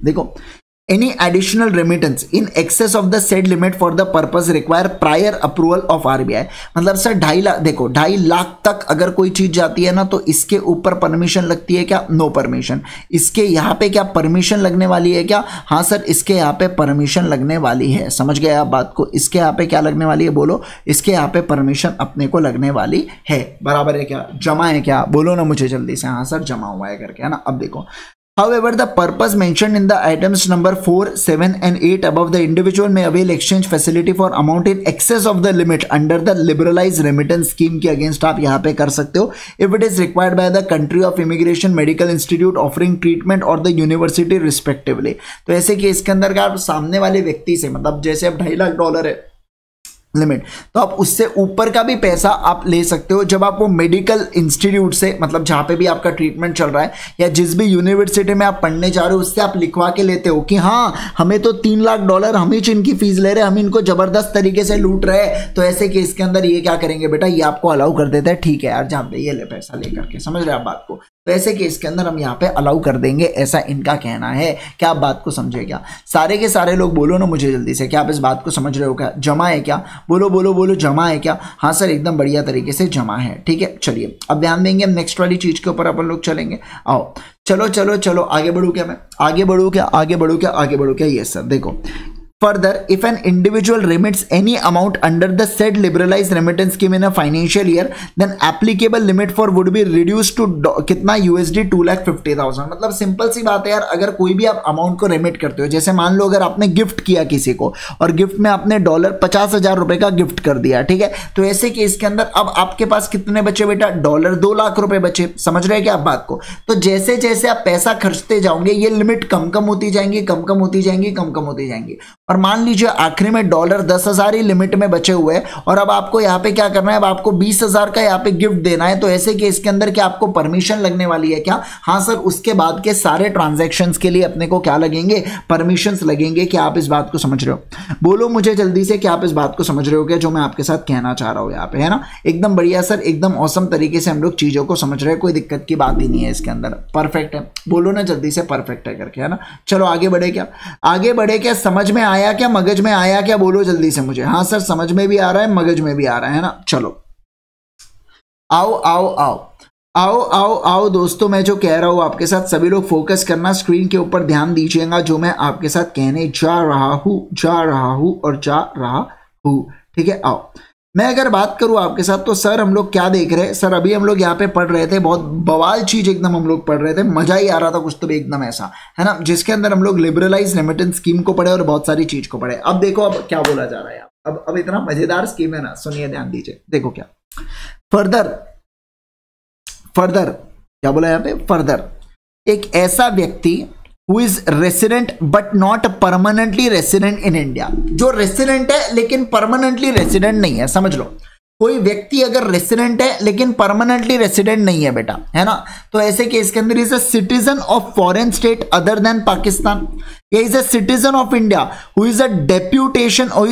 देखो, any additional remittance in excess of the said limit for the purpose require prior approval of RBI। मतलब सर 2.5 लाख, देखो 2.5 लाख तक अगर कोई चीज जाती है ना तो इसके ऊपर परमिशन लगती है क्या? No permission. इसके यहाँ पे क्या परमिशन लगने वाली है क्या? हाँ सर, इसके यहाँ पे परमिशन लगने वाली है। समझ गए आप बात को? इसके यहाँ पे क्या लगने वाली है बोलो? इसके यहाँ पे परमिशन अपने को लगने वाली है। बराबर है क्या? जमा है क्या? बोलो ना मुझे जल्दी से। हाँ सर, जमा हुआ है करके, है ना? अब देखो, however, the purpose mentioned in the items number 4, 7 and 8 above, the individual may avail exchange facility for amount in excess of the limit under the liberalized remittance scheme के अगेंस्ट आप यहाँ पे कर सकते हो if it is required by the country of immigration, medical institute offering treatment or the university respectively। तो ऐसे case के अंदर आप सामने वाले व्यक्ति से, मतलब जैसे अब $2.5 लाख है लिमिट, तो आप उससे ऊपर का भी पैसा आप ले सकते हो जब आप वो मेडिकल इंस्टीट्यूट से, मतलब जहां पे भी आपका ट्रीटमेंट चल रहा है या जिस भी यूनिवर्सिटी में आप पढ़ने जा रहे हो उससे आप लिखवा के लेते हो कि हाँ हमें तो $3 लाख हम ही इनकी फीस ले रहे हैं, हम इनको जबरदस्त तरीके से लूट रहे हैं। तो ऐसे केस के अंदर ये क्या करेंगे बेटा, ये आपको अलाउ कर देता है। ठीक है यार, जहां पे ये ले पैसा लेकर के, समझ रहे आप बात को? तो ऐसे केस के अंदर हम यहाँ पे अलाउ कर देंगे, ऐसा इनका कहना है। क्या आप बात को समझे क्या? सारे के सारे लोग बोलो ना मुझे जल्दी से, क्या आप इस बात को समझ रहे हो क्या? जमा है क्या? बोलो बोलो बोलो, जमा है क्या? हाँ सर, एकदम बढ़िया तरीके से जमा है। ठीक है, चलिए अब ध्यान देंगे हम नेक्स्ट वाली चीज के ऊपर अपन लोग चलेंगे। आओ चलो चलो चलो, आगे बढ़ू क्या मैं? आगे बढ़ू क्या? आगे बढ़ू क्या? आगे बढ़ू क्या? यस सर, देखो, further, if an individual remits any amount under the said liberalized remittance scheme in a financial year, then applicable limit for would be reduced to कितना? USD 2,50,000। मतलब सिंपल सी बात है यार, अगर कोई भी आप अमाउंट को रेमिट करते हो, जैसे मान लो अगर आपने गिफ्ट किया किसी को और गिफ्ट में आपने $50,000 का गिफ्ट कर दिया, ठीक है, तो ऐसे केस के अंदर अब आपके पास कितने बचे बेटा? $2 लाख बचे। समझ रहे हैं क्या आप बात को? तो जैसे जैसे आप पैसा खर्चते जाओगे ये लिमिट कम कम होती जाएंगी, कम कम होती जाएंगी, कम कम होती जाएंगी, और मान लीजिए आखिरी में $10,000 ही लिमिट में बचे हुए हैं और अब आपको यहाँ पे क्या करना है? अब आपको 20,000 का यहाँ पे गिफ्ट देना है। तो ऐसे केस के अंदर क्या आपको परमिशन लगने वाली है क्या? हाँ सर, उसके बाद के सारे ट्रांजैक्शंस के लिए अपने को क्या लगेंगे? परमिशंस लगेंगे। क्या आप इस बात को समझ रहे हो? बोलो मुझे जल्दी से, क्या आप इस बात को समझ रहे हो क्या जो मैं आपके साथ कहना चाह रहा हूँ यहाँ पे, है ना? एकदम बढ़िया सर, एकदम औसम तरीके से हम लोग चीजों को समझ रहे हैं, कोई दिक्कत की बात ही नहीं है इसके अंदर। परफेक्ट है, बोलो ना जल्दी से परफेक्ट है करके, है ना? चलो आगे बढ़े क्या? आगे बढ़े क्या? समझ में आया क्या? मगज में आया क्या? बोलो जल्दी से मुझे। हाँ सर, समझ में भी आ रहा है, मगज में भी आ रहा है ना? चलो आओ आओ आओ आओ आओ आओ दोस्तों, मैं जो कह रहा हूं आपके साथ सभी लोग फोकस करना, स्क्रीन के ऊपर ध्यान दीजिएगा जो मैं आपके साथ कहने जा रहा हूं और जा रहा हूं। ठीक है, आओ मैं अगर बात करूं आपके साथ तो सर हम लोग क्या देख रहे हैं? सर अभी हम लोग यहाँ पे पढ़ रहे थे, बहुत बवाल चीज एकदम हम लोग पढ़ रहे थे, मजा ही आ रहा था कुछ तो भी एकदम ऐसा, है ना, जिसके अंदर हम लोग लिबरलाइज रेमिटेंस स्कीम को पढ़े और बहुत सारी चीज को पढ़े। अब देखो अब क्या बोला जा रहा है, अब इतना मजेदार स्कीम है ना, सुनिए ध्यान दीजिए। देखो क्या फर्दर क्या बोला यहाँ पे? फर्दर, एक ऐसा व्यक्ति who is resident but not permanently resident in India, जो रेसिडेंट है लेकिन परमानेंटली रेसिडेंट नहीं है। समझ लो, कोई व्यक्ति अगर रेसिडेंट है लेकिन परमानेंटली रेसिडेंट नहीं है बेटा, है ना, तो ऐसे केस के अंदर is a citizen of foreign state other than Pakistan, या is a citizen of India who is a deputation who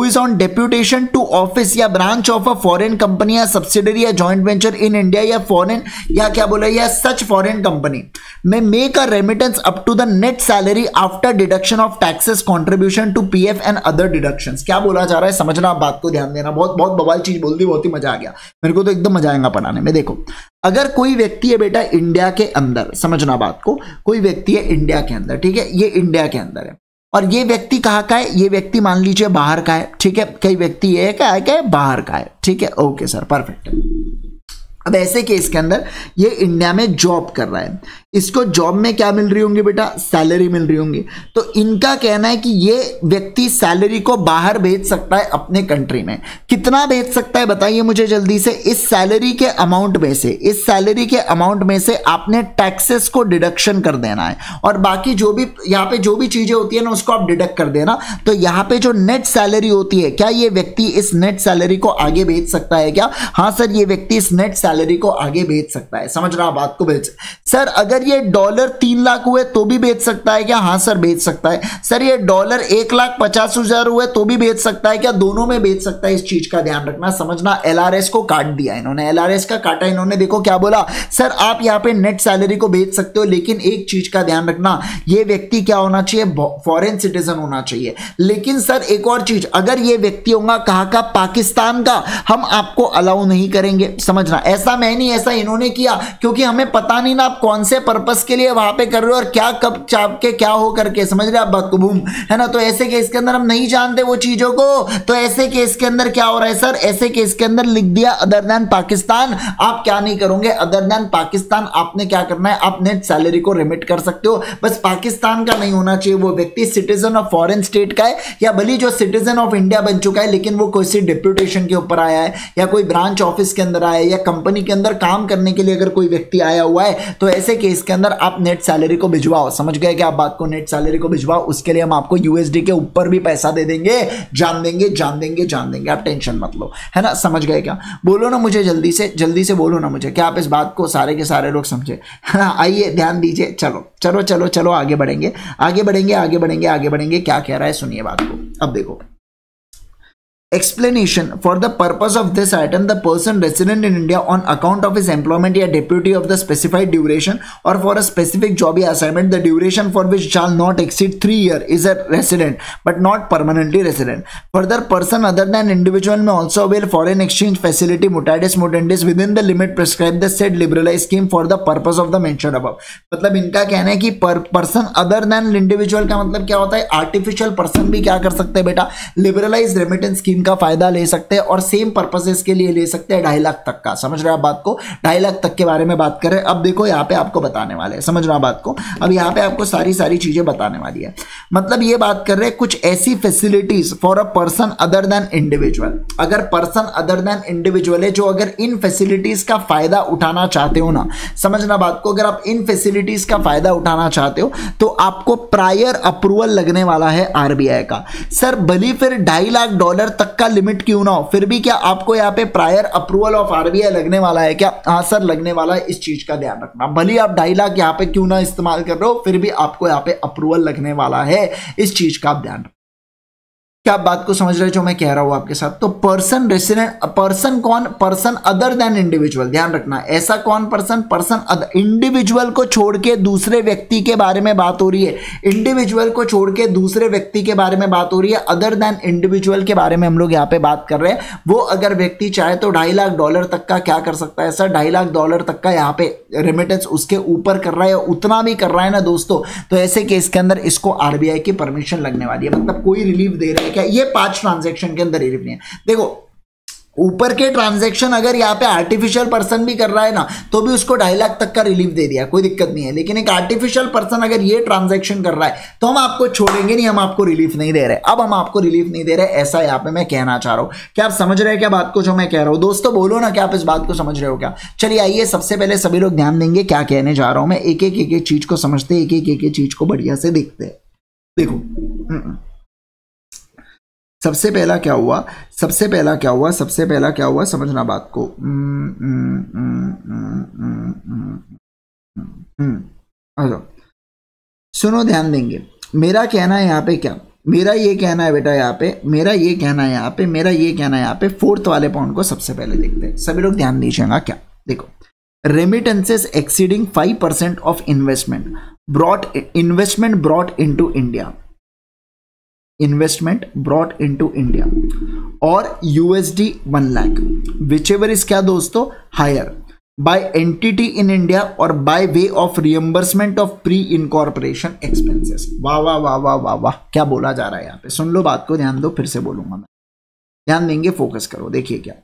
is on deputation to office या branch of a foreign company या सब्सिडरी या जॉइंट वेंचर इन इंडिया या foreign या क्या बोला, या such foreign company में make a remittance up to the net salary after deduction of taxes contribution to PF and other deductions. क्या बोला जा रहा है समझना, आप बात को ध्यान देना। बहुत बहुत बवाल चीज बोल दी, बहुत ही मजा आ गया मेरे को, तो एकदम मजा आएगा पढ़ाने में। देखो, अगर कोई व्यक्ति है बेटा इंडिया के अंदर, समझना बात को, कोई व्यक्ति है इंडिया के अंदर, ठीक है, ये इंडिया के अंदर है और ये व्यक्ति कहाँ का है? ये व्यक्ति मान लीजिए बाहर का है, ठीक है, कई व्यक्ति ये क्या है, बाहर का है, ठीक है, ओके सर, परफेक्ट है। अब ऐसे केस के अंदर ये इंडिया में जॉब कर रहा है, इसको जॉब में क्या मिल रही होंगी बेटा, सैलरी मिल रही होंगी। तो इनका कहना है कि ये व्यक्ति सैलरी को बाहर भेज सकता है अपने कंट्री में। कितना भेज सकता है बताइए मुझे जल्दी से। इस सैलरी के अमाउंट में से, इस सैलरी के अमाउंट में से आपने टैक्सेस को डिडक्शन कर देना है और बाकी जो भी यहाँ पे जो भी चीजें होती है ना उसको आप डिडक्ट कर देना। तो यहाँ पे जो नेट सैलरी होती है, क्या ये व्यक्ति इस नेट सैलरी को आगे भेज सकता है क्या? हाँ सर, ये व्यक्ति इस नेट सैलरी को आगे भेज सकता है। समझ रहा बात को? भेज सर अगर ये डॉलर 3 लाख हुए तो भी भेज सकता है क्या? हाँ सर भेज सकता है। सर ये डॉलर 1,50,000 हुए तो भी भेज सकता है क्या? दोनों में भेज सकता है। इस चीज का ध्यान रखना, समझना। एलआरएस को काट दिया इन्होंने, एलआरएस का काटा इन्होंने। देखो क्या बोला सर, आप यहाँ पे नेट सैलरी को भेज सकते हो, लेकिन एक चीज का ध्यान रखना, ये व्यक्ति क्या होना चाहिए? फॉरेन सिटीजन होना चाहिए। लेकिन सर एक और चीज, अगर ये व्यक्ति होगा कहाँ का? पाकिस्तान का, हम आपको अलाउ नहीं करेंगे। समझना, ऐसा मैं नहीं, ऐसा इन्होंने किया, क्योंकि हमें पता नहीं ना आप कौन से पर्पस के लिए वहां पे कर रहे हो और क्या कब चाप के क्या हो करके। समझ रहे आप बात को? बूम, है ना। तो ऐसे केस के अंदर हम नहीं जानते वो चीजों को। तो ऐसे केस के अंदर क्या हो रहा है सर? ऐसे केस के अंदर लिख दिया अदर देन पाकिस्तान। आप क्या नहीं करोगे? अदर देन पाकिस्तान आपने क्या करना है? आप नेट सैलरी को रिमिट कर सकते हो, बस पाकिस्तान का नहीं होना चाहिए। वो व्यक्ति सिटीजन ऑफ फॉरेन स्टेट का है, या भली जो सिटीजन ऑफ इंडिया बन चुका है लेकिन वो कोई सी डिप्यूटेशन के ऊपर आया है, या कोई ब्रांच ऑफिस के अंदर आया है, या कंपनी के अंदर काम करने के लिए अगर कोई व्यक्ति आया हुआ है, तो ऐसे केस के अंदर आप नेट सैलरी को भिजवाओ। समझ गए क्या आप बात को? नेट सैलरी को भिजवाओ, उसके लिए हम आपको यूएसडी के ऊपर भी पैसा दे देंगे। जान देंगे, जान देंगे, जान देंगे, आप टेंशन मत लो, है ना। समझ गए क्या? बोलो ना मुझे जल्दी से बोलो ना मुझे, क्या आप इस बात को सारे के सारे लोग समझे? आइए ध्यान दीजिए। चलो चलो चलो चलो आगे बढ़ेंगे, आगे बढ़ेंगे, आगे बढ़ेंगे, आगे बढ़ेंगे। क्या कह रहा है सुनिए बात को। अब देखो, explanation for the purpose of this item, the person resident in India on account of his employment या deputy of the specified duration or for a specific job या assignment, the duration for which shall not exceed 3 years is a resident but not permanently resident. Further, person other than individual may also avail foreign exchange facility mutatis mutandis within the limit prescribed the said liberalized scheme for the purpose of the mentioned above. मतलब इनका कहना है कि person other than individual का मतलब क्या होता है? आर्टिफिशियल पर्सन भी क्या कर सकते हैं बेटा? लिबरलाइज रेमिटेंस स्कीम का फायदा ले सकते हैं और सेम पर्पसेस के लिए ले सकते हैं 2.5 लाख तक का। समझ रहे हैं आप बात को? 2.5 लाख तक के बारे में बात कर रहे हैं। अब देखो यहाँ पे आपको बताने वाले हैं, समझ रहे हैं बात को? अब यहाँ पे आपको सारी चीजें बताने वाली है। मतलब ये बात कर रहे हैं कुछ ऐसी facilities for a person other than individual. अगर पर्सन अदर देन इंडिविजुअल है जो अगर इन फैसिलिटीज का फायदा उठाना चाहते हो ना, समझना बात को, अगर आप इन फैसिलिटीज का फायदा उठाना चाहते हो तो आपको प्रायर अप्रूवल लगने वाला है आरबीआई का। सर भली फिर $2.5 लाख तक का लिमिट क्यों ना हो, फिर भी क्या आपको यहाँ पे प्रायर अप्रूवल ऑफ आरबीआई लगने वाला है क्या? हाँ सर लगने वाला है। इस चीज का ध्यान रखना, भले आप 2.5 लाख यहाँ पे क्यों ना इस्तेमाल कर रहे हो, फिर भी आपको यहाँ पे अप्रूवल लगने वाला है। इस चीज का आप ध्यान रखना। क्या आप बात को समझ रहे हो जो मैं कह रहा हूं आपके साथ? तो पर्सन रेसिडेंट, पर्सन कौन? Person other than individual. ध्यान रखना, ऐसा कौन पर्सन? पर्सन इंडिविजुअल को छोड़ के दूसरे व्यक्ति के बारे में बात हो रही है। इंडिविजुअल को छोड़ के दूसरे व्यक्ति के बारे में बात हो रही है। अदर देन इंडिविजुअल के बारे में हम लोग यहाँ पे बात कर रहे हैं। वो अगर व्यक्ति चाहे तो $2.5 लाख तक का क्या कर सकता है? सर $2.5 लाख तक का यहाँ पे रेमिटेंस उसके ऊपर कर रहा है, उतना भी कर रहा है ना दोस्तों, तो ऐसे केस के अंदर इसको आरबीआई की परमिशन लगने वाली है। मतलब कोई रिलीफ दे रहा है क्या? ये 5 ट्रांजैक्शन के अंदर रिलीफ नहीं है। देखो ऊपर के ट्रांजैक्शन अगर यहाँ पे आर्टिफिशियल पर्सन भी कर रहा है ना तो भी उसको 2.5 लाख तक का रिलीफ दे दिया, कोई दिक्कत नहीं है। लेकिन एक आर्टिफिशियल पर्सन अगर ये ट्रांजैक्शन कर रहा है तो हम आपको छोड़ेंगे नहीं, हम आपको रिलीफ नहीं दे रहे। अब हम आपको रिलीफ नहीं दे रहे, ऐसा यहाँ पे मैं कहना चाह रहा हूँ। क्या आप समझ रहे हैं क्या बात को जो मैं कह रहा हूँ? दोस्तों बोलो ना, क्या आप इस बात को समझ रहे हो क्या? चलिए आइए सबसे पहले सभी लोग ध्यान देंगे क्या कहने जा रहा हूं मैं। एक एक चीज को समझते, एक चीज को बढ़िया से देखते हैं। देखो सबसे पहला क्या हुआ समझना बात को। सुनो ध्यान देंगे। मेरा कहना है यहाँ पे क्या? मेरा ये कहना है बेटा यहाँ पे, मेरा ये कहना है यहाँ पे 4th वाले पॉइंट को सबसे पहले देखते हैं। सभी लोग ध्यान दीजिएगा क्या? देखो, remittances exceeding 5% of investment brought into India, investment brought into India और USD 1 लाख, विचेवर इज क्या दोस्तों? Higher by entity in India और by way of reimbursement of pre incorporation expenses. वाह वाह वाह वाह वाह वाह, क्या बोला जा रहा है यहाँ पे? सुन लो बात को, ध्यान दो, फिर से बोलूंगा मैं, ध्यान देंगे, फोकस करो। देखिए क्या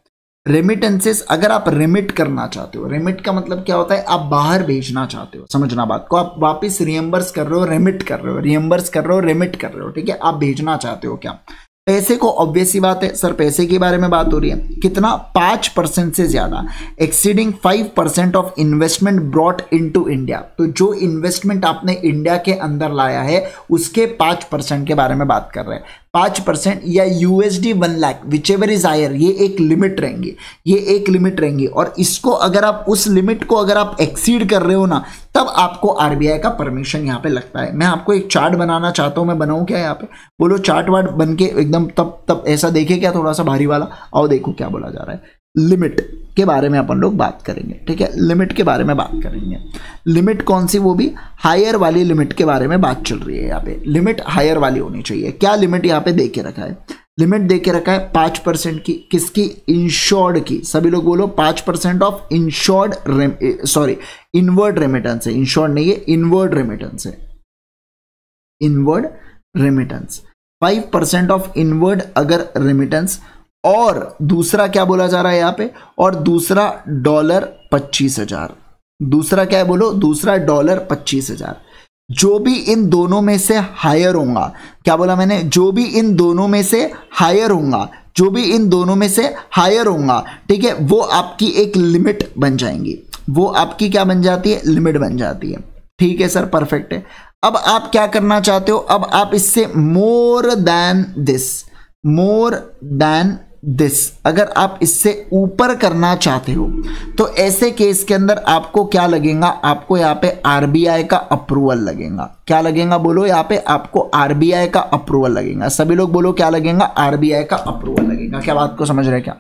रेमिटेंसेस, अगर आप रेमिट करना चाहते हो, रेमिट का मतलब क्या होता है, आप बाहर भेजना चाहते हो, समझना बात को, आप वापस रियम्बर्स कर रहे हो, रेमिट कर रहे हो, रियम्बर्स कर रहे हो, रेमिट कर रहे हो, ठीक है, आप भेजना चाहते हो क्या पैसे को, ऑब्वियस सी बात है सर पैसे के बारे में बात हो रही है, कितना 5% से ज्यादा, exceeding 5% of investment brought into India, तो जो इन्वेस्टमेंट आपने इंडिया के अंदर लाया है उसके 5% के बारे में बात कर रहे हैं, 5% या USD 1 lakh whichever is higher, ये एक लिमिट रहेंगी, ये एक लिमिट रहेंगी, और इसको अगर आप उस लिमिट को अगर आप एक्सीड कर रहे हो ना तब आपको RBI का परमिशन यहाँ पे लगता है। मैं आपको एक चार्ट बनाना चाहता हूँ, मैं बनाऊँ क्या यहाँ पे, बोलो चार्ट वार्ट बन के एकदम तब ऐसा देखे क्या थोड़ा सा भारी वाला, आओ देखो क्या बोला जा रहा है, लिमिट के बारे में अपन लोग बात करेंगे, ठीक है, लिमिट के बारे में बात करेंगे। लिमिट कौन सी, वो भी हायर वाली लिमिट के बारे में बात चल रही है यहाँ पे, लिमिट हायर वाली होनी चाहिए। क्या लिमिट यहाँ पे दे के रखा है, लिमिट दे के रखा है 5% की, किसकी, इंश्योर्ड की, सभी लोग बोलो 5% of insured, sorry inward remittance है, इंश्योर्ड नहीं है, इनवर्ड रेमिटेंस है, इनवर्ड रेमिटेंस 5% ऑफ इनवर्ड अगर रेमिटेंस, और दूसरा क्या बोला जा रहा है यहाँ पे, और दूसरा $25,000, दूसरा क्या है बोलो, दूसरा $25,000, जो भी इन दोनों में से हायर होगा, क्या बोला मैंने, जो भी इन दोनों में से हायर होगा, जो भी इन दोनों में से हायर होगा, ठीक है, वो आपकी एक लिमिट बन जाएंगी, वो आपकी क्या बन जाती है, लिमिट बन जाती है, ठीक है सर, परफेक्ट है। अब आप क्या करना चाहते हो, अब आप इससे मोर देन दिस अगर आप इससे ऊपर करना चाहते हो तो ऐसे केस के अंदर आपको क्या लगेगा, आपको यहाँ पे RBI का अप्रूवल लगेगा, क्या लगेगा बोलो, यहाँ पे आपको RBI का अप्रूवल लगेगा, सभी लोग बोलो क्या लगेगा, RBI का अप्रूवल लगेगा। क्या बात को समझ रहे हैं क्या,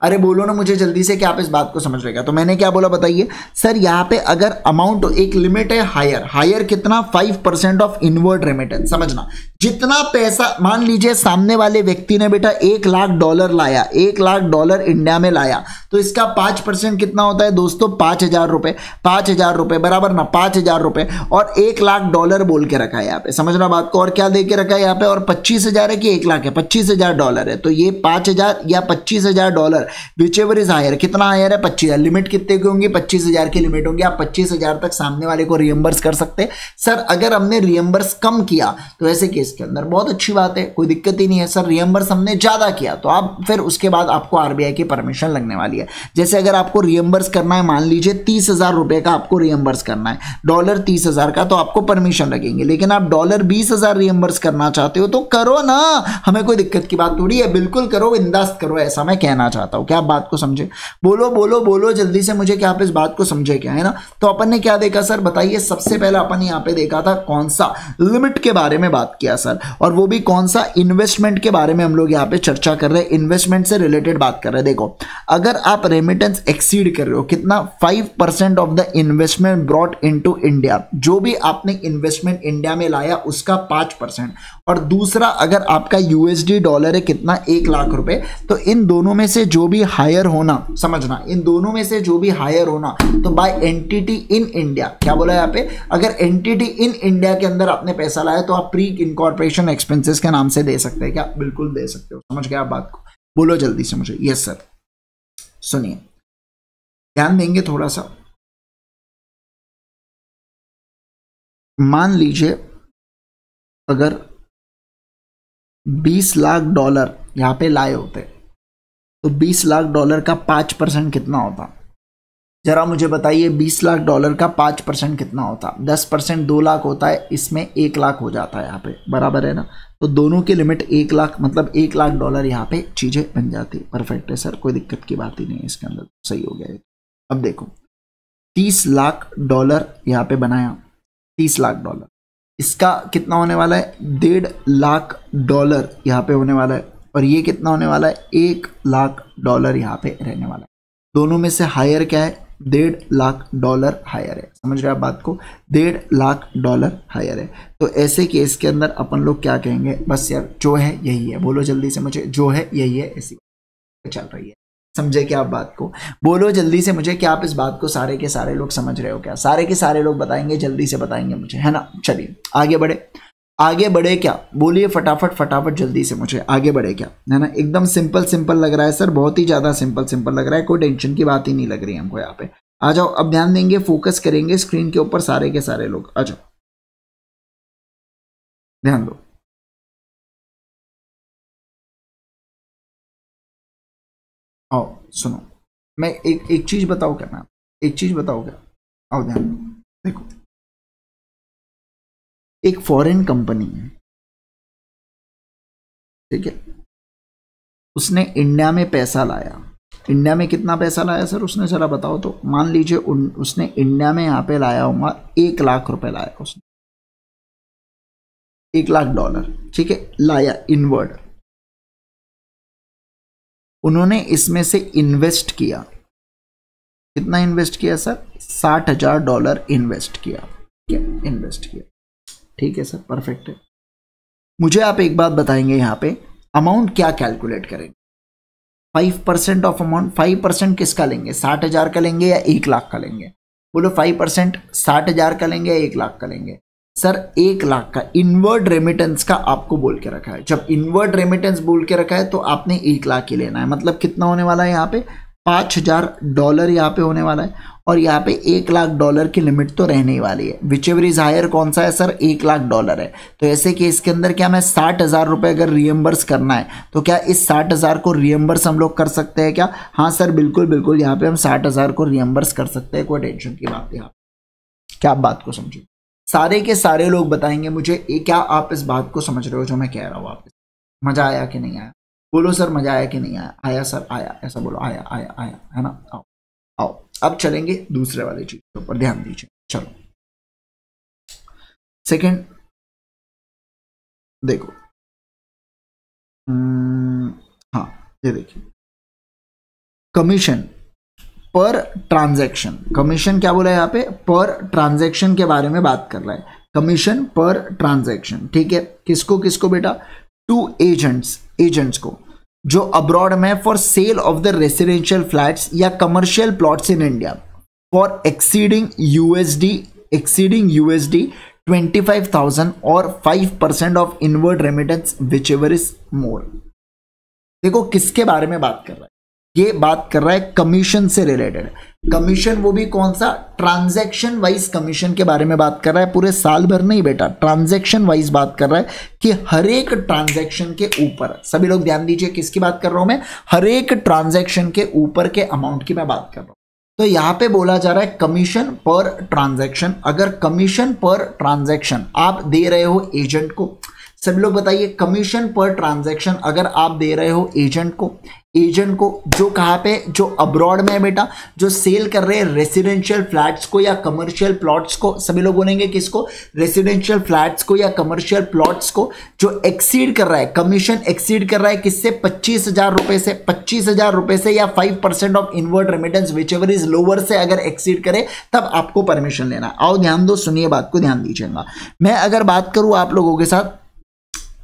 अरे बोलो ना मुझे जल्दी से कि आप इस बात को समझ रहे हैं। तो मैंने क्या बोला बताइए सर, यहाँ पे अगर अमाउंट एक लिमिट है हायर कितना, 5% ऑफ इनवर्ड रेमिटेंस, समझना जितना पैसा, मान लीजिए सामने वाले व्यक्ति ने बेटा $1 लाख लाया, $1 लाख इंडिया में लाया, तो इसका 5% कितना होता है दोस्तों, 5,000 रुपए, 5,000 रुपए बराबर ना, 5,000 रुपए, और $1 लाख बोल के रखा है यहाँ पे, समझना बात को, और क्या दे के रखा है यहाँ पे, और 25,000 है कि 1 लाख है, $25,000 है, तो ये 5,000 या $25,000 विच एवर इज हायर, कितना हायर है, 25,000, लिमिट कितने की होंगी, 25,000 की लिमिट होंगी, आप 25,000 तक सामने वाले को रियम्बर्स कर सकते। सर अगर हमने रियम्बर्स कम किया तो ऐसे केस के अंदर बहुत अच्छी बात है, कोई दिक्कत ही नहीं है। सर रियम्बर्स हमने ज्यादा किया तो आप फिर उसके बाद आपको RBI की परमिशन लगने वाली है। जैसे अगर आपको रियम्बर्स करना है, मान लीजिए 30,000 रुपए का आपको रियम्बर्स करना है, $30,000 का, तो आपको परमिशन लगेंगे, लेकिन आप $20,000 रियम्बर्स करना चाहते हो तो करो ना, हमें कोई दिक्कत की बात थोड़ी है, बिल्कुल करो, बिंदास करो, ऐसा मैं कहना चाहता हूं। क्या आप बात को समझे, बोलो बोलो बोलो जल्दी से मुझे, क्या आप इस बात को समझे क्या, है ना। तो अपन ने क्या देखा सर बताइए, सबसे पहले अपन यहाँ पे देखा था कौन सा, लिमिट के बारे में बात किया सर, और वो भी कौन सा, इन्वेस्टमेंट के बारे में हम लोग यहाँ पे चर्चा कर रहे हैं, इन्वेस्टमेंट से रिलेटेड बात कर रहे हैं। देखो अगर आप रेमिटेंस एक्सीड कर रहे हो, कितना, 5% of the investment brought into India, जो भी आपने इन्वेस्टमेंट इंडिया में लाया उसका 5%, और दूसरा अगर आपका $, है कितना, 1 लाख रुपए, तो इन दोनों में से जो भी हायर होना, समझना, इन दोनों में से जो भी हायर होना, तो बाय एंटिटी इन इंडिया, क्या बोला यहाँ पे, अगर एंटिटी इन इंडिया के अंदर आपने पैसा लाया तो आप प्री इनकॉर्पोरेशन एक्सपेंसेस के नाम से दे सकते हैं। क्या, बिल्कुल दे सकते हो, समझ गए आप बात को, बोलो जल्दी से मुझे। यस सर, सुनिए ध्यान देंगे थोड़ा सा, मान लीजिए अगर $20 लाख यहां पे लाए होते तो $20 लाख का 5% कितना होता, जरा मुझे बताइए। $20 लाख का 5% कितना होता, 10% 2 लाख होता है, इसमें 1 लाख हो जाता है यहाँ पे, बराबर है ना। तो दोनों की लिमिट 1 लाख, मतलब $1 लाख यहाँ पे चीजें बन जाती। परफेक्ट है सर, कोई दिक्कत की बात ही नहीं है इसके अंदर, सही हो गया। अब देखो $30 लाख यहाँ पे बनाया, $30 लाख, इसका कितना होने वाला है, $1.5 लाख यहाँ पे होने वाला है, और ये कितना होने वाला है, $1 लाख यहाँ पे रहने वाला है। दोनों में से हायर क्या है, $1.5 लाख हायर है, समझ रहे आप बात को, $1.5 लाख हायर है। तो ऐसे केस के अंदर अपन लोग क्या कहेंगे, बस यार जो है यही है, बोलो जल्दी से मुझे, जो है यही है, ऐसी चल रही है, समझे क्या आप बात को, बोलो जल्दी से मुझे, क्या आप इस बात को सारे के सारे लोग समझ रहे हो क्या, सारे के सारे लोग बताएंगे, जल्दी से बताएंगे मुझे, है ना। चलिए आगे बढ़े। आगे बढ़े क्या, बोलिए फटाफट फटाफट जल्दी से मुझे, आगे बढ़े क्या, है ना। एकदम सिंपल सिंपल लग रहा है सर, बहुत ही ज्यादा सिंपल सिंपल लग रहा है, कोई टेंशन की बात ही नहीं लग रही है हमको यहाँ पे। आ जाओ, अब ध्यान देंगे, फोकस करेंगे स्क्रीन के ऊपर सारे के सारे लोग, आ जाओ ध्यान दो। आओ सुनो, मैं एक चीज बताओ क्या, मैं एक चीज बताओ क्या, आओ ध्यान दो। देखो, एक फॉरेन कंपनी है, ठीक है, उसने इंडिया में पैसा लाया। इंडिया में कितना पैसा लाया सर उसने, जरा बताओ तो। मान लीजिए उसने इंडिया में यहाँ पे लाया होगा 1 लाख रुपए लाया उसने, 1 लाख $, ठीक है, लाया इनवर्ड। उन्होंने इसमें से इन्वेस्ट किया, कितना इन्वेस्ट किया सर, $60,000 इन्वेस्ट किया, क्या इन्वेस्ट किया, ठीक है सर, परफेक्ट है। मुझे आप एक बात बताएंगे यहाँ पे अमाउंट क्या कैलकुलेट करेंगे, 5% ऑफ अमाउंट, 5% किसका लेंगे, 60,000 का लेंगे या 1 लाख का लेंगे, बोलो 5% 60,000 का लेंगे या 1 लाख का लेंगे। सर 1 लाख का इनवर्ड रेमिटेंस का आपको बोल के रखा है, जब इनवर्ड रेमिटेंस बोल के रखा है तो आपने 1 लाख ही लेना है, मतलब कितना होने वाला है यहाँ पे, $5,000 यहाँ पे होने वाला है, और यहाँ पे $1 लाख की लिमिट तो रहने ही वाली है। विच एवर इज हायर कौन सा है सर, $1 लाख है। तो ऐसे केस के अंदर क्या मैं 60,000 रुपए अगर रियम्बर्स करना है तो क्या इस 60,000 को रियम्बर्स हम लोग कर सकते हैं क्या, हाँ सर बिल्कुल बिल्कुल, यहाँ पे हम 60,000 को रियम्बर्स कर सकते हैं, कोई टेंशन की बात नहीं। क्या आप बात को समझे, सारे के सारे लोग बताएंगे मुझे क्या आप इस बात को समझ रहे हो जो मैं कह रहा हूँ, वापस मजा आया कि नहीं आया, बोलो सर मजा आया कि नहीं आया, आया सर आया, ऐसा बोलो, आया आया आया, है ना। आओ आओ, अब चलेंगे दूसरे वाले चीज के ऊपर, ध्यान दीजिए। चलो सेकंड देखो, हाँ ये देखिए, कमीशन पर ट्रांजैक्शन, कमीशन क्या बोला है यहाँ पे, पर ट्रांजैक्शन के बारे में बात कर रहा है, कमीशन पर ट्रांजैक्शन, ठीक है। किसको किसको बेटा, टू एजेंट्स को जो अब्रॉड में for sale of the residential flats या commercial plots in India for exceeding USD 25,000 और 5% of inward remittance whichever is more. देखो किसके बारे में बात कर रहा है, ये बात कर रहा है कमीशन से रिलेटेड। कमीशन वो भी कौन सा, ट्रांजैक्शन वाइज कमीशन के बारे में बात कर रहा है, पूरे साल भर नहीं बेटा, ट्रांजैक्शन वाइज बात कर रहा है कि हर एक ट्रांजैक्शन के ऊपर, सभी लोग ध्यान दीजिए किसकी बात कर रहा हूं मैं, हर एक ट्रांजैक्शन के ऊपर के अमाउंट की मैं बात कर रहा हूं। तो यहां पे बोला जा रहा है कमीशन पर ट्रांजैक्शन। अगर कमीशन पर ट्रांजैक्शन आप दे रहे हो एजेंट को, सभी लोग बताइए, कमीशन पर ट्रांजैक्शन अगर आप दे रहे हो एजेंट को जो कहाँ पे, जो अब्रॉड में है बेटा, जो सेल कर रहे हैं रेसिडेंशियल फ्लैट्स को या कमर्शियल प्लॉट्स को, सभी लोग बोलेंगे किसको, रेसिडेंशियल फ्लैट्स को या कमर्शियल प्लॉट्स को, जो एक्सीड कर रहा है, कमीशन एक्सीड कर रहा है किससे, 25,000 रुपए से, 25,000 रुपए से या 5% of inward remittance whichever is lower से अगर एक्सीड करे तब आपको परमिशन लेना। आओ ध्यान दो, सुनिए बात को, ध्यान दीजिएगा। मैं अगर बात करूं आप लोगों के साथ,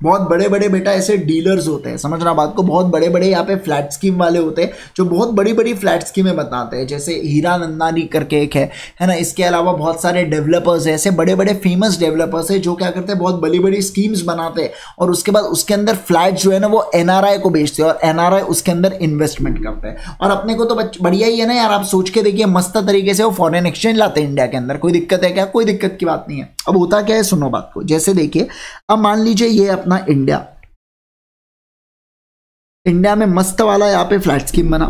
बहुत बड़े बड़े बेटा ऐसे डीलर्स होते हैं, समझना बात को, बहुत बड़े बड़े यहाँ पे फ्लैट स्कीम वाले होते हैं जो बहुत बड़ी बड़ी फ्लैट स्कीमें बताते हैं, जैसे हीरा नंदानी करके एक है ना। इसके अलावा बहुत सारे डेवलपर्स हैं, ऐसे बड़े बड़े फेमस डेवलपर्स हैं जो क्या करते हैं, बहुत बड़ी बड़ी स्कीम्स बनाते हैं और उसके बाद उसके अंदर फ्लैट जो है ना वो NRI को बेचते हैं और NRI उसके अंदर इन्वेस्टमेंट करते हैं। और अपने को तो बढ़िया ही है ना यार, आप सोच के देखिए, मस्त तरीके से वो फॉरेन एक्सचेंज लाते हैं इंडिया के अंदर, कोई दिक्कत है क्या, कोई दिक्कत की बात नहीं है। अब होता क्या है, सुनो बात को, जैसे देखिए, अब मान लीजिए ये अपना इंडिया में मस्त वाला यहाँ पे फ्लैट स्कीम बना।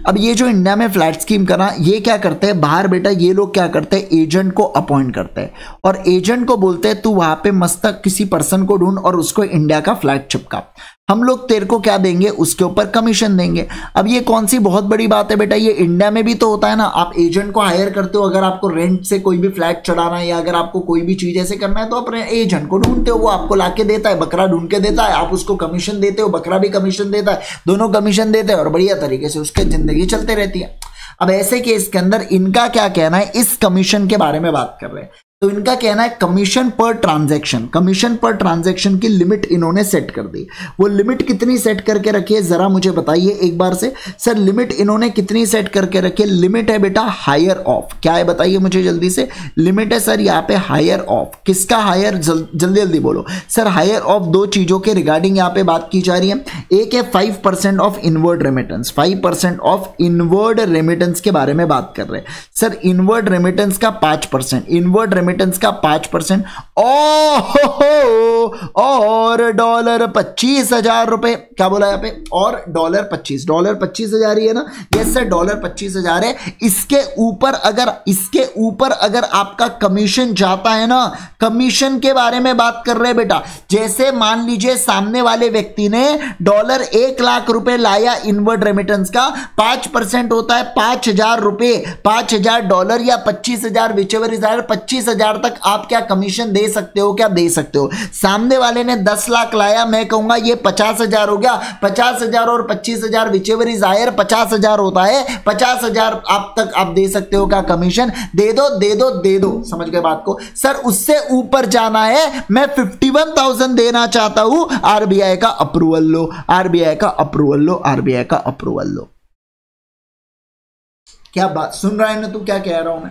अब ये जो इंडिया में फ्लैट स्कीम करा, ये क्या करते हैं बाहर बेटा, ये लोग क्या करते हैं, एजेंट को अपॉइंट करते हैं और एजेंट को बोलते हैं तू वहां पे मस्त किसी पर्सन को ढूंढ और उसको इंडिया का फ्लैट चिपका, हम लोग तेरे को क्या देंगे, उसके ऊपर कमीशन देंगे। अब ये कौन सी बहुत बड़ी बात है बेटा, ये इंडिया में भी तो होता है ना। आप एजेंट को हायर करते हो, अगर आपको रेंट से कोई भी फ्लैट चढ़ाना है या अगर आपको कोई भी चीज ऐसे करना है तो अपने एजेंट को ढूंढते हो, वो आपको लाके देता है, बकरा ढूंढ के देता है, आप उसको कमीशन देते हो, बकरा भी कमीशन देता है, दोनों कमीशन देते हैं और बढ़िया तरीके से उसकी जिंदगी चलते रहती है। अब ऐसे केस के अंदर इनका क्या कहना है, इस कमीशन के बारे में बात कर रहे हैं तो इनका कहना है कमीशन पर ट्रांजैक्शन की लिमिट इन्होंने सेट कर दी। वो लिमिट कितनी सेट करके रखी है जरा मुझे बताइए एक बार से। सर लिमिट इन्होंने कितनी सेट करके रखी है? लिमिट है बेटा हायर ऑफ। क्या है बताइए मुझे जल्दी से। लिमिट है सर यहाँ पे हायर ऑफ। किसका हायर? जल्दी जल्दी बोलो सर। हायर ऑफ दो चीजों के रिगार्डिंग यहाँ पे बात की जा रही है। एक है 5% of inward remittance, 5% of inward remittance के बारे में बात कर रहे हैं सर। इनवर्ड रेमिटेंस का 5%, इनवर्ड रेमिटेंस का 5% और $25,000 क्या बोला यहाँ पे? और $25,000 ही है ना? यस सर $25,000 है। इसके ऊपर अगर आपका कमीशन जाता है ना, कमीशन के बारे में बात कर रहे हैं बेटा। जैसे मान लीजिए सामने वाले व्यक्ति ने $1,00,000 लाया इनवर्ड रेमिटेंस का, 5% होता है $5,000, $5,000 या 25,000 विचेवर इज हायर, 25,000 तक आप क्या कमीशन दे सकते हो? क्या दे सकते हो? सामने वाले ने 10 लाख लाया, मैं कहूंगा ये 50,000 हो गया। 50,000 और 25,000 विचेवर इज हायर 50,000 होता है। 50,000 आप तक आप दे सकते हो क्या कमीशन? दे दो। समझ गए बात को? सर उससे ऊपर जाना है, मैं 51,000 देना चाहता हूं, आरबीआई का अप्रूवल लो, आरबीआई का अप्रूवल लो। क्या बात सुन रहा है ना तू? क्या कह रहा हूं मैं?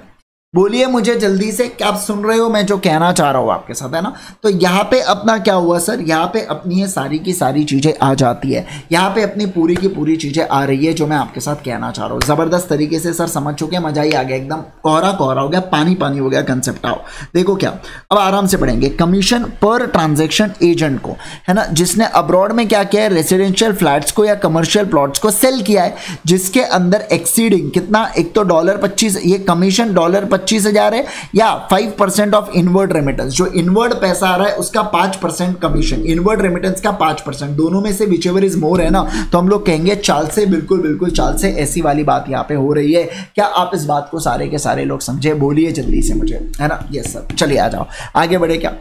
बोलिए मुझे जल्दी से, क्या आप सुन रहे हो मैं जो कहना चाह रहा हूं आपके साथ, है ना? तो यहां पे अपना क्या हुआ सर? यहां पे अपनी ये सारी की सारी चीजें आ जाती है। यहां पे अपनी पूरी की पूरी चीजें आ रही है जो मैं आपके साथ कहना चाह रहा हूं। जबरदस्त तरीके से सर समझ चुके हैं, मजा ही आ गया, एकदम कोहरा हो गया, पानी हो गया कंसेप्ट। आओ देखो क्या, अब आराम से पढ़ेंगे। कमीशन पर ट्रांजेक्शन एजेंट को, है ना, जिसने अब्रॉड में क्या किया है, रेसिडेंशियल फ्लैट्स को या कमर्शियल प्लॉट्स को सेल किया है, जिसके अंदर एक्सीडिंग कितना, एक तो $25, ये कमीशन $25,000 है, या 5% ऑफ इनवर्ड रेमिटेंस, जो इनवर्ड पैसा आ रहा है उसका 5% कमीशन, इनवर्ड रेमिटेंस का 5%, दोनों में से विचेवर इज मोर है ना, तो हम लोग कहेंगे चाल से, बिल्कुल चाल से। ऐसी वाली बात यहाँ पे हो रही है। क्या आप इस बात को सारे के सारे लोग समझे? बोलिए जल्दी से मुझे, है ना? Yes sir. चलिए आ जाओ, आगे बढ़े क्या?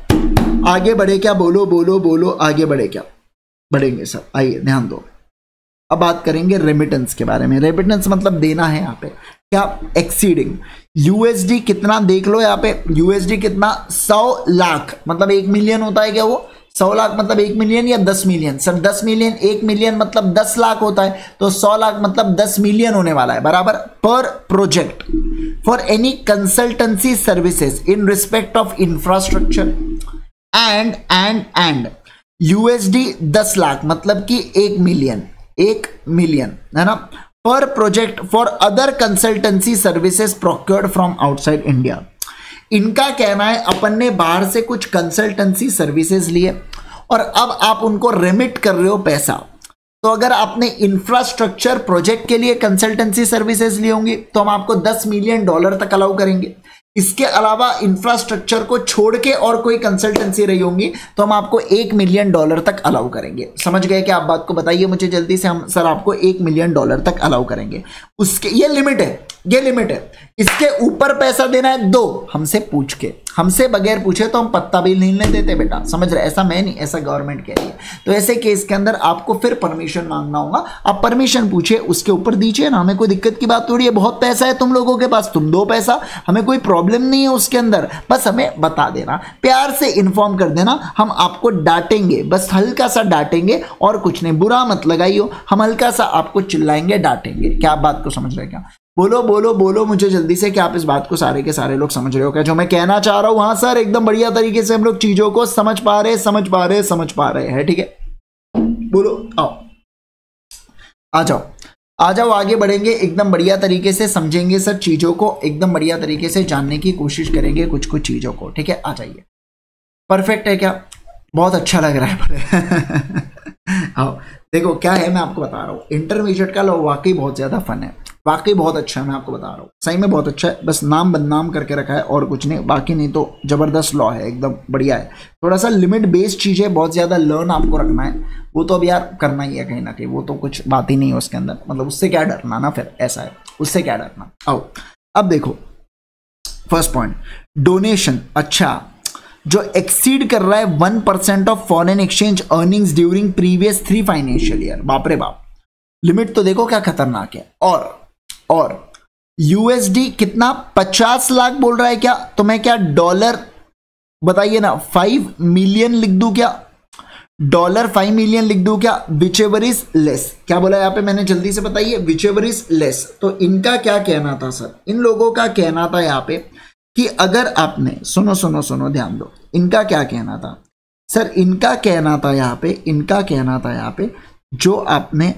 बोलो आगे बढ़े क्या? बढ़ेंगे सर, आइए ध्यान दो। अब बात करेंगे रेमिटेंस के बारे में। रेमिटेंस मतलब देना है यहाँ पे क्या? एक्सीडिंग यूएसडी कितना देख लो यहाँ पे, यूएसडी कितना, 100 लाख मतलब 1 मिलियन होता है क्या? वो 100 लाख मतलब 1 मिलियन या 10 मिलियन? सर 10 मिलियन, 1 मिलियन मतलब 10 लाख होता है, तो 100 लाख मतलब 10 मिलियन होने वाला है, बराबर। पर project for any consultancy services in respect of infrastructure and USD 10 lakh मतलब कि 1 मिलियन, है ना, पर project for other consultancy services procured from outside India. इनका कहना है अपन ने बाहर से कुछ कंसल्टेंसी सर्विसेज लिए और अब आप उनको रेमिट कर रहे हो पैसा। तो अगर आपने इंफ्रास्ट्रक्चर प्रोजेक्ट के लिए कंसल्टेंसी सर्विसेज ली होंगी तो हम आपको $10 मिलियन तक अलाउ करेंगे। इसके अलावा इंफ्रास्ट्रक्चर को छोड़ के और कोई कंसल्टेंसी रही होंगी तो हम आपको $1 मिलियन तक अलाउ करेंगे। समझ गए क्या आप बात को? बताइए मुझे जल्दी से। हम सर आपको $1 मिलियन तक अलाउ करेंगे। उसके ये लिमिट है, इसके ऊपर पैसा देना है दो हमसे पूछ के, हमसे बगैर पूछे तो हम पत्ता भी नहीं देते बेटा, समझ रहे? ऐसा मैं नहीं, ऐसा गवर्नमेंट कह रही है। तो ऐसे केस के अंदर आपको फिर परमिशन मांगना होगा। आप परमिशन पूछिए, उसके ऊपर दीजिए ना, हमें कोई दिक्कत की बात थोड़ी है। बहुत पैसा है तुम लोगों के पास, तुम दो पैसा, हमें कोई प्रॉब्लम नहीं है उसके अंदर। बस हमें बता देना, प्यार से इन्फॉर्म कर देना, हम आपको डांटेंगे, बस हल्का सा डांटेंगे और कुछ नहीं। बुरा मत लगाइयो, हम हल्का सा आपको चिल्लाएंगे, डांटेंगे। क्या आप बात को समझ रहे? क्या बोलो मुझे जल्दी से। क्या आप इस बात को सारे के सारे लोग समझ रहे हो क्या जो मैं कहना चाह रहा हूं? हाँ सर, एकदम बढ़िया तरीके से हम लोग चीजों को समझ पा रहे हैं। ठीक है, बोलो, आओ आ जाओ आगे बढ़ेंगे, एकदम बढ़िया तरीके से समझेंगे सर चीजों को, एकदम बढ़िया तरीके से जानने की कोशिश करेंगे कुछ चीजों को। ठीक है, आ जाइए। परफेक्ट है क्या? बहुत अच्छा लग रहा है बड़े। आओ देखो क्या है, मैं आपको बता रहा हूँ। इंटरमीडिएट का लॉ वाकई बहुत ज्यादा फन है, वाकई बहुत अच्छा है, मैं आपको बता रहा हूँ, सही में बहुत अच्छा है। बस नाम बदनाम करके रखा है और कुछ नहीं, बाकी नहीं तो जबरदस्त लॉ है, एकदम बढ़िया है। थोड़ा सा लिमिट बेस्ड चीजें बहुत ज्यादा लर्न आपको रखना है, वो तो अब यार करना ही है कहीं ना कहीं, वो तो कुछ बात ही नहीं है उसके अंदर, मतलब उससे क्या डरना ना, फिर ऐसा है, उससे क्या डरना। आओ अब देखो फर्स्ट पॉइंट, डोनेशन। अच्छा, जो एक्सीड कर रहा है 1% of foreign exchange earnings during previous 3 financial year. बाप रे बाप, लिमिट तो देखो क्या खतरनाक है। और यूएसडी कितना 50 लाख बोल रहा है क्या, तो मैं क्या डॉलर बताइए ना 5 मिलियन लिख दूं क्या, डॉलर 5 मिलियन लिख दूं क्या, विच एवर इज लेस। क्या बोला यहां पे मैंने, जल्दी से बताइए, विच एवर इज लेस। तो इनका क्या कहना था सर, इन लोगों का कहना था यहां पे कि अगर आपने, सुनो सुनो सुनो ध्यान दो, इनका क्या कहना था सर, इनका कहना था यहां पे, इनका कहना था यहां पे जो आपने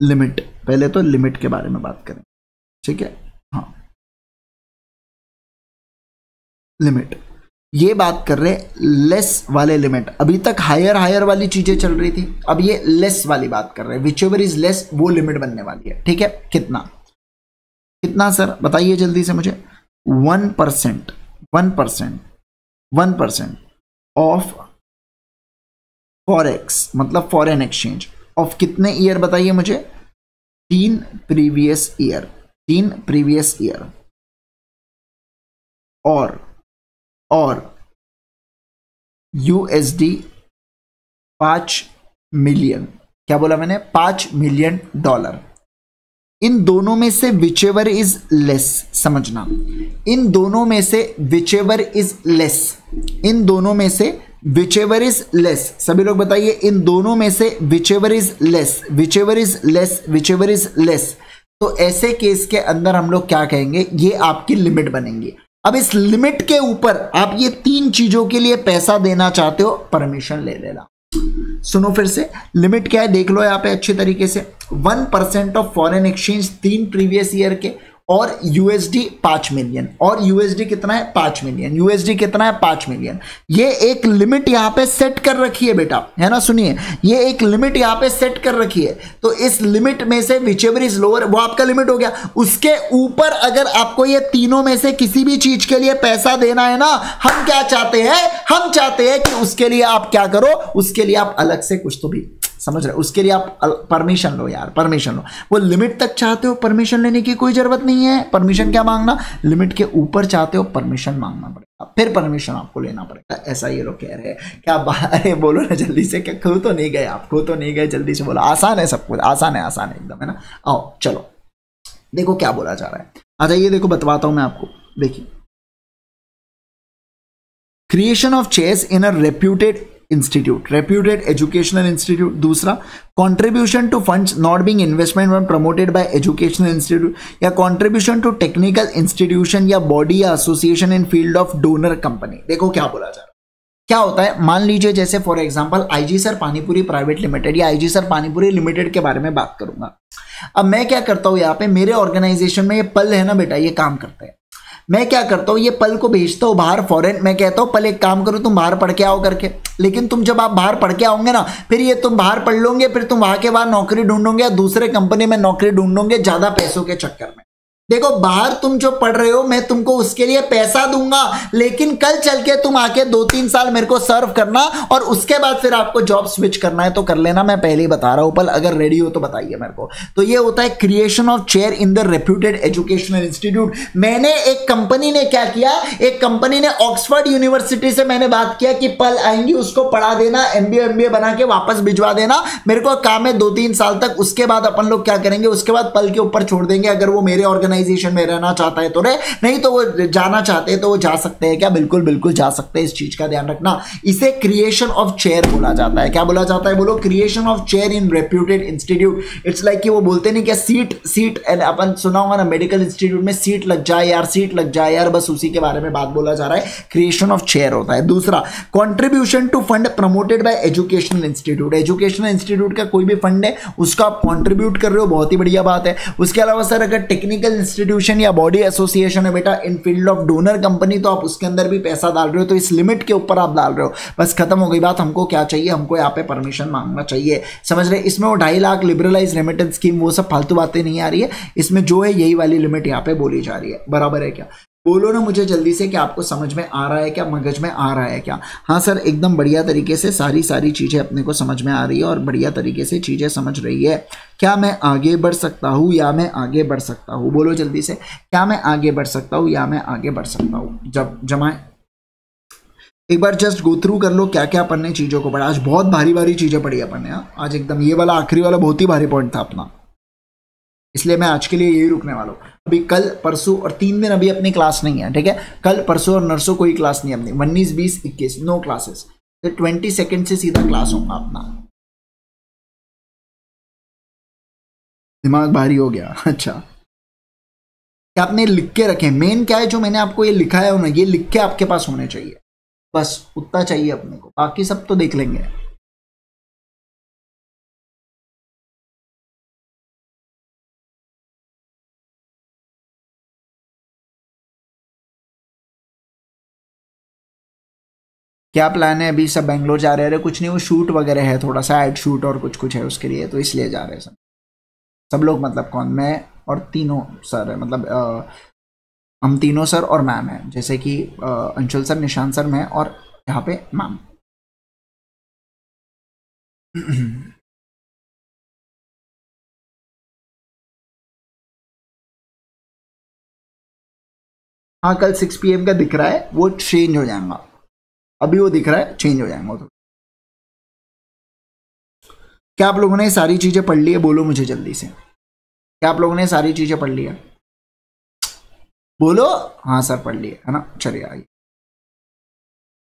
लिमिट, पहले तो लिमिट के बारे में बात करें, ठीक है, हाँ लिमिट, ये बात कर रहे लेस वाले लिमिट। अभी तक हायर हायर वाली चीजें चल रही थी, अब ये लेस वाली बात कर रहे हैं, विच एवर इज लेस वो लिमिट बनने वाली है, ठीक है। कितना कितना सर बताइए जल्दी से मुझे, 1% 1% 1% ऑफ फॉरेक्स मतलब फॉरेन एक्सचेंज ऑफ कितने ईयर बताइए मुझे, 3 प्रीवियस ईयर, 3 प्रीवियस ईयर, और यूएसडी 5 मिलियन, क्या बोला मैंने, 5 मिलियन डॉलर। इन दोनों में से विच एवर इज लेस, समझना, इन दोनों में से विच एवर इज लेस, इन दोनों में से विच एवर इज लेस, सभी लोग बताइए, इन दोनों में से which ever is less, which ever is less, which ever is less. तो ऐसे केस के अंदर हम लोग क्या कहेंगे, ये आपकी लिमिट बनेंगी। अब इस लिमिट के ऊपर आप ये 3 चीजों के लिए पैसा देना चाहते हो, परमिशन ले लेना। सुनो फिर से, लिमिट क्या है देख लो यहां पे अच्छे तरीके से, 1% of foreign exchange 3 previous year के, और यूएसडी 5 मिलियन, और यूएसडी कितना है 5 मिलियन, यूएसडी कितना है 5 मिलियन। ये एक लिमिट यहां पे सेट कर रखी है बेटा, है ना, सुनिए, ये एक लिमिट यहां पे सेट कर रखी है। तो इस लिमिट में से विचएवर इज लोअर वो आपका लिमिट हो गया, उसके ऊपर अगर आपको ये तीनों में से किसी भी चीज के लिए पैसा देना है ना, हम क्या चाहते हैं, हम चाहते हैं कि उसके लिए आप क्या करो, उसके लिए आप अलग से कुछ तो भी, समझ रहे, उसके लिए आप परमिशन लो यार, परमिशन लो। वो लिमिट तक चाहते हो, परमिशन लेने की कोई जरूरत नहीं है, परमिशन क्या मांगना, लिमिट के ऊपर चाहते हो परमिशन मांगना पड़ेगा, फिर परमिशन आपको लेना पड़ेगा, ऐसा ये लोग कह रहे हैं। क्या अरे बोलो ना जल्दी से, क्या खो तो नहीं गए आप, खो तो नहीं गए, जल्दी से बोलो, आसान है सब कुछ, आसान है, आसान है एकदम, है ना। आओ चलो देखो क्या बोला जा रहा है, आ जाइए देखो बताता हूं मैं आपको, देखिए, creation of chairs in a reputed institute, reputed educational institute. दूसरा, contribution to funds not being investment one promoted by educational institute, या कंट्रीब्यूशन टू टेक्निकल इंस्टीट्यूशन या बॉडी या association in field of donor company. देखो क्या बोला जा रहा है, क्या होता है, मान लीजिए जैसे for example IG sir panipuri private limited या आईजी सर पानीपुरी लिमिटेड के बारे में बात करूंगा। अब मैं क्या करता हूं, यहाँ पे मेरे ऑर्गेनाइजेशन में ये पल है ना बेटा, ये काम करते हैं, मैं क्या करता हूँ, ये पल को भेजता हूँ बाहर फॉरेन, मैं कहता हूँ पल एक काम करो तुम बाहर पढ़ के आओ करके, लेकिन तुम जब आप बाहर पढ़ के आओगे ना, फिर ये तुम बाहर पढ़ लोगे, फिर तुम वहां के बाद नौकरी ढूंढोगे या दूसरे कंपनी में नौकरी ढूंढोगे ज्यादा पैसों के चक्कर में। देखो बाहर तुम जो पढ़ रहे हो मैं तुमको उसके लिए पैसा दूंगा, लेकिन कल चल के तुम आके 2-3 साल मेरे को सर्व करना और उसके बाद फिर आपको जॉब स्विच करना है तो कर लेना, मैं पहले ही बता रहा हूं, पल अगर रेडी हो तो बताइए मेरे को। तो ये होता है creation of chair in the reputed educational institute. मैंने एक कंपनी ने क्या किया, एक कंपनी ने ऑक्सफोर्ड यूनिवर्सिटी से मैंने बात किया कि पल आएंगी उसको पढ़ा देना, एमबीए बना के वापस भिजवा देना, मेरे को काम है 2-3 साल तक, उसके बाद अपन लोग क्या करेंगे, उसके बाद पल के ऊपर छोड़ देंगे, अगर वो मेरे ऑर्गेनाइजेशन में रहना चाहता है तो रहे, नहीं तो वो जाना चाहते हैं तो वो जा सकते हैं, क्या बिल्कुल बिल्कुल जा सकते हैं, इस चीज का ध्यान रखना। इसे क्रिएशन ऑफ चेयर बोला जाता है, क्या बोला जाता है बोलो, creation of chair in reputed institute. It's like कि वो बोलते नहीं क्या, सीट अपन सुना होगा ना मेडिकल इंस्टीट्यूट में, सीट लग जाए यार, सीट लग जाए यार, बस उसी के बारे में बात बोला जा रहा है, क्रिएशन ऑफ चेयर होता है। दूसरा, contribution to fund promoted by educational institute, educational institute का कोई भी फंड है उसका आप कॉन्ट्रीब्यूट कर रहे हो, बहुत ही बढ़िया बात है। उसके अलावा सर अगर टेक्निकल इंस्टीट्यूशन या बॉडी एसोसिएशन है बेटा इन फील्ड ऑफ डोनर कंपनी, तो आप उसके अंदर भी पैसा डाल रहे हो, तो इस लिमिट के ऊपर आप डाल रहे हो, बस खत्म हो गई बात। हमको क्या चाहिए, हमको यहाँ पे परमिशन मांगना चाहिए, समझ रहे। इसमें वो 2.5 लाख लिबरलाइज रेमिटेंस स्कीम वो सब फालतू बातें नहीं आ रही है, इसमें जो है यही वाली लिमिट यहाँ पे बोली जा रही है, बराबर है क्या। बोलो ना मुझे जल्दी से कि आपको समझ में आ रहा है क्या, मगज में आ रहा है क्या। हाँ सर एकदम बढ़िया तरीके से सारी चीजें अपने को समझ में आ रही है और बढ़िया तरीके से चीजें समझ रही है। क्या मैं आगे बढ़ सकता हूँ या मैं आगे बढ़ सकता हूँ, बोलो जल्दी से, क्या मैं आगे बढ़ सकता हूँ या मैं आगे बढ़ सकता हूँ। जब जमाए एक बार जस्ट गो थ्रू कर लो क्या क्या अपन ने चीजों को पढ़ा, आज बहुत भारी चीजें पढ़ी अपन ने, आज एकदम ये वाला आखिरी वाला बहुत ही भारी पॉइंट था अपना। इसलिए मैं आज के लिए यही रुकने वाला हूँ। अभी कल परसों और 3 दिन अभी अपनी क्लास नहीं है, ठीक है। कल परसों और नरसों कोई क्लास नहीं है अपनी, 19, 20, 21 नो क्लासेस। तो 22 से सीधा क्लास होगा अपना। दिमाग भारी हो गया। अच्छा, क्या आपने लिख के रखे? मेन क्या है, जो मैंने आपको ये लिखा है ना, ये लिख के आपके पास होने चाहिए, बस उतना चाहिए अपने को, बाकी सब तो देख लेंगे। क्या प्लान है? अभी सब बेंगलोर जा रहे हैं? कुछ नहीं, वो शूट वगैरह है, थोड़ा सा एड शूट और कुछ कुछ है उसके लिए, तो इसलिए जा रहे हैं सब लोग। मतलब कौन? मैं और तीनों सर है, मतलब हम तीनों सर और मैम है, जैसे कि अंशुल सर, निशांत सर, मैं और यहाँ पे मैम। हाँ, कल 6 PM का दिख रहा है, वो चेंज हो जाएगा। अभी वो दिख रहा है, चेंज हो जाएगा तो। क्या आप लोगों ने सारी चीजें पढ़ ली है? बोलो मुझे जल्दी से, क्या आप लोगों ने सारी चीजें पढ़ ली है? बोलो। हाँ सर पढ़ ली है ना, चलिए आइए।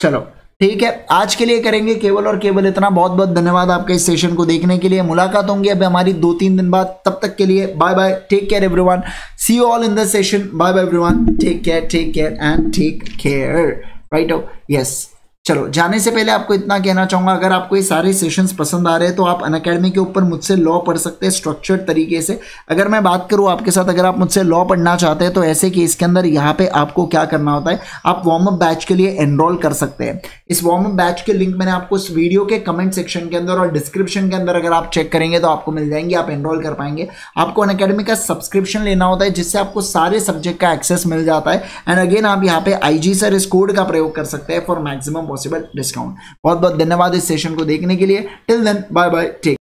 चलो ठीक है, आज के लिए करेंगे केवल और केवल इतना। बहुत बहुत धन्यवाद आपके इस सेशन को देखने के लिए। मुलाकात होंगी अभी हमारी 2-3 दिन बाद, तब तक के लिए bye bye, take care everyone, see you all in the session, bye bye everyone, take care and take care, right हो, यस। चलो, जाने से पहले आपको इतना कहना चाहूंगा, अगर आपको ये सारे सेशंस पसंद आ रहे हैं तो आप अनअकैडमी के ऊपर मुझसे लॉ पढ़ सकते हैं स्ट्रक्चर्ड तरीके से। अगर मैं बात करूं आपके साथ, अगर आप मुझसे लॉ पढ़ना चाहते हैं तो ऐसे केस के अंदर यहाँ पे आपको क्या करना होता है, आप वार्म अप बैच के लिए एनरोल कर सकते हैं। इस वार्म अप बैच के लिंक मैंने आपको इस वीडियो के कमेंट सेक्शन के अंदर और डिस्क्रिप्शन के अंदर अगर आप चेक करेंगे तो आपको मिल जाएंगे, आप एनरोल कर पाएंगे। आपको अनअकैडमी का सब्सक्रिप्शन लेना होता है, जिससे आपको सारे सब्जेक्ट का एक्सेस मिल जाता है। एंड अगेन आप यहाँ पे IG सर इस कोड का प्रयोग कर सकते हैं फॉर मैक्सिमम पॉसिबल डिस्काउंट। बहुत बहुत धन्यवाद इस सेशन को देखने के लिए। Till then bye bye, take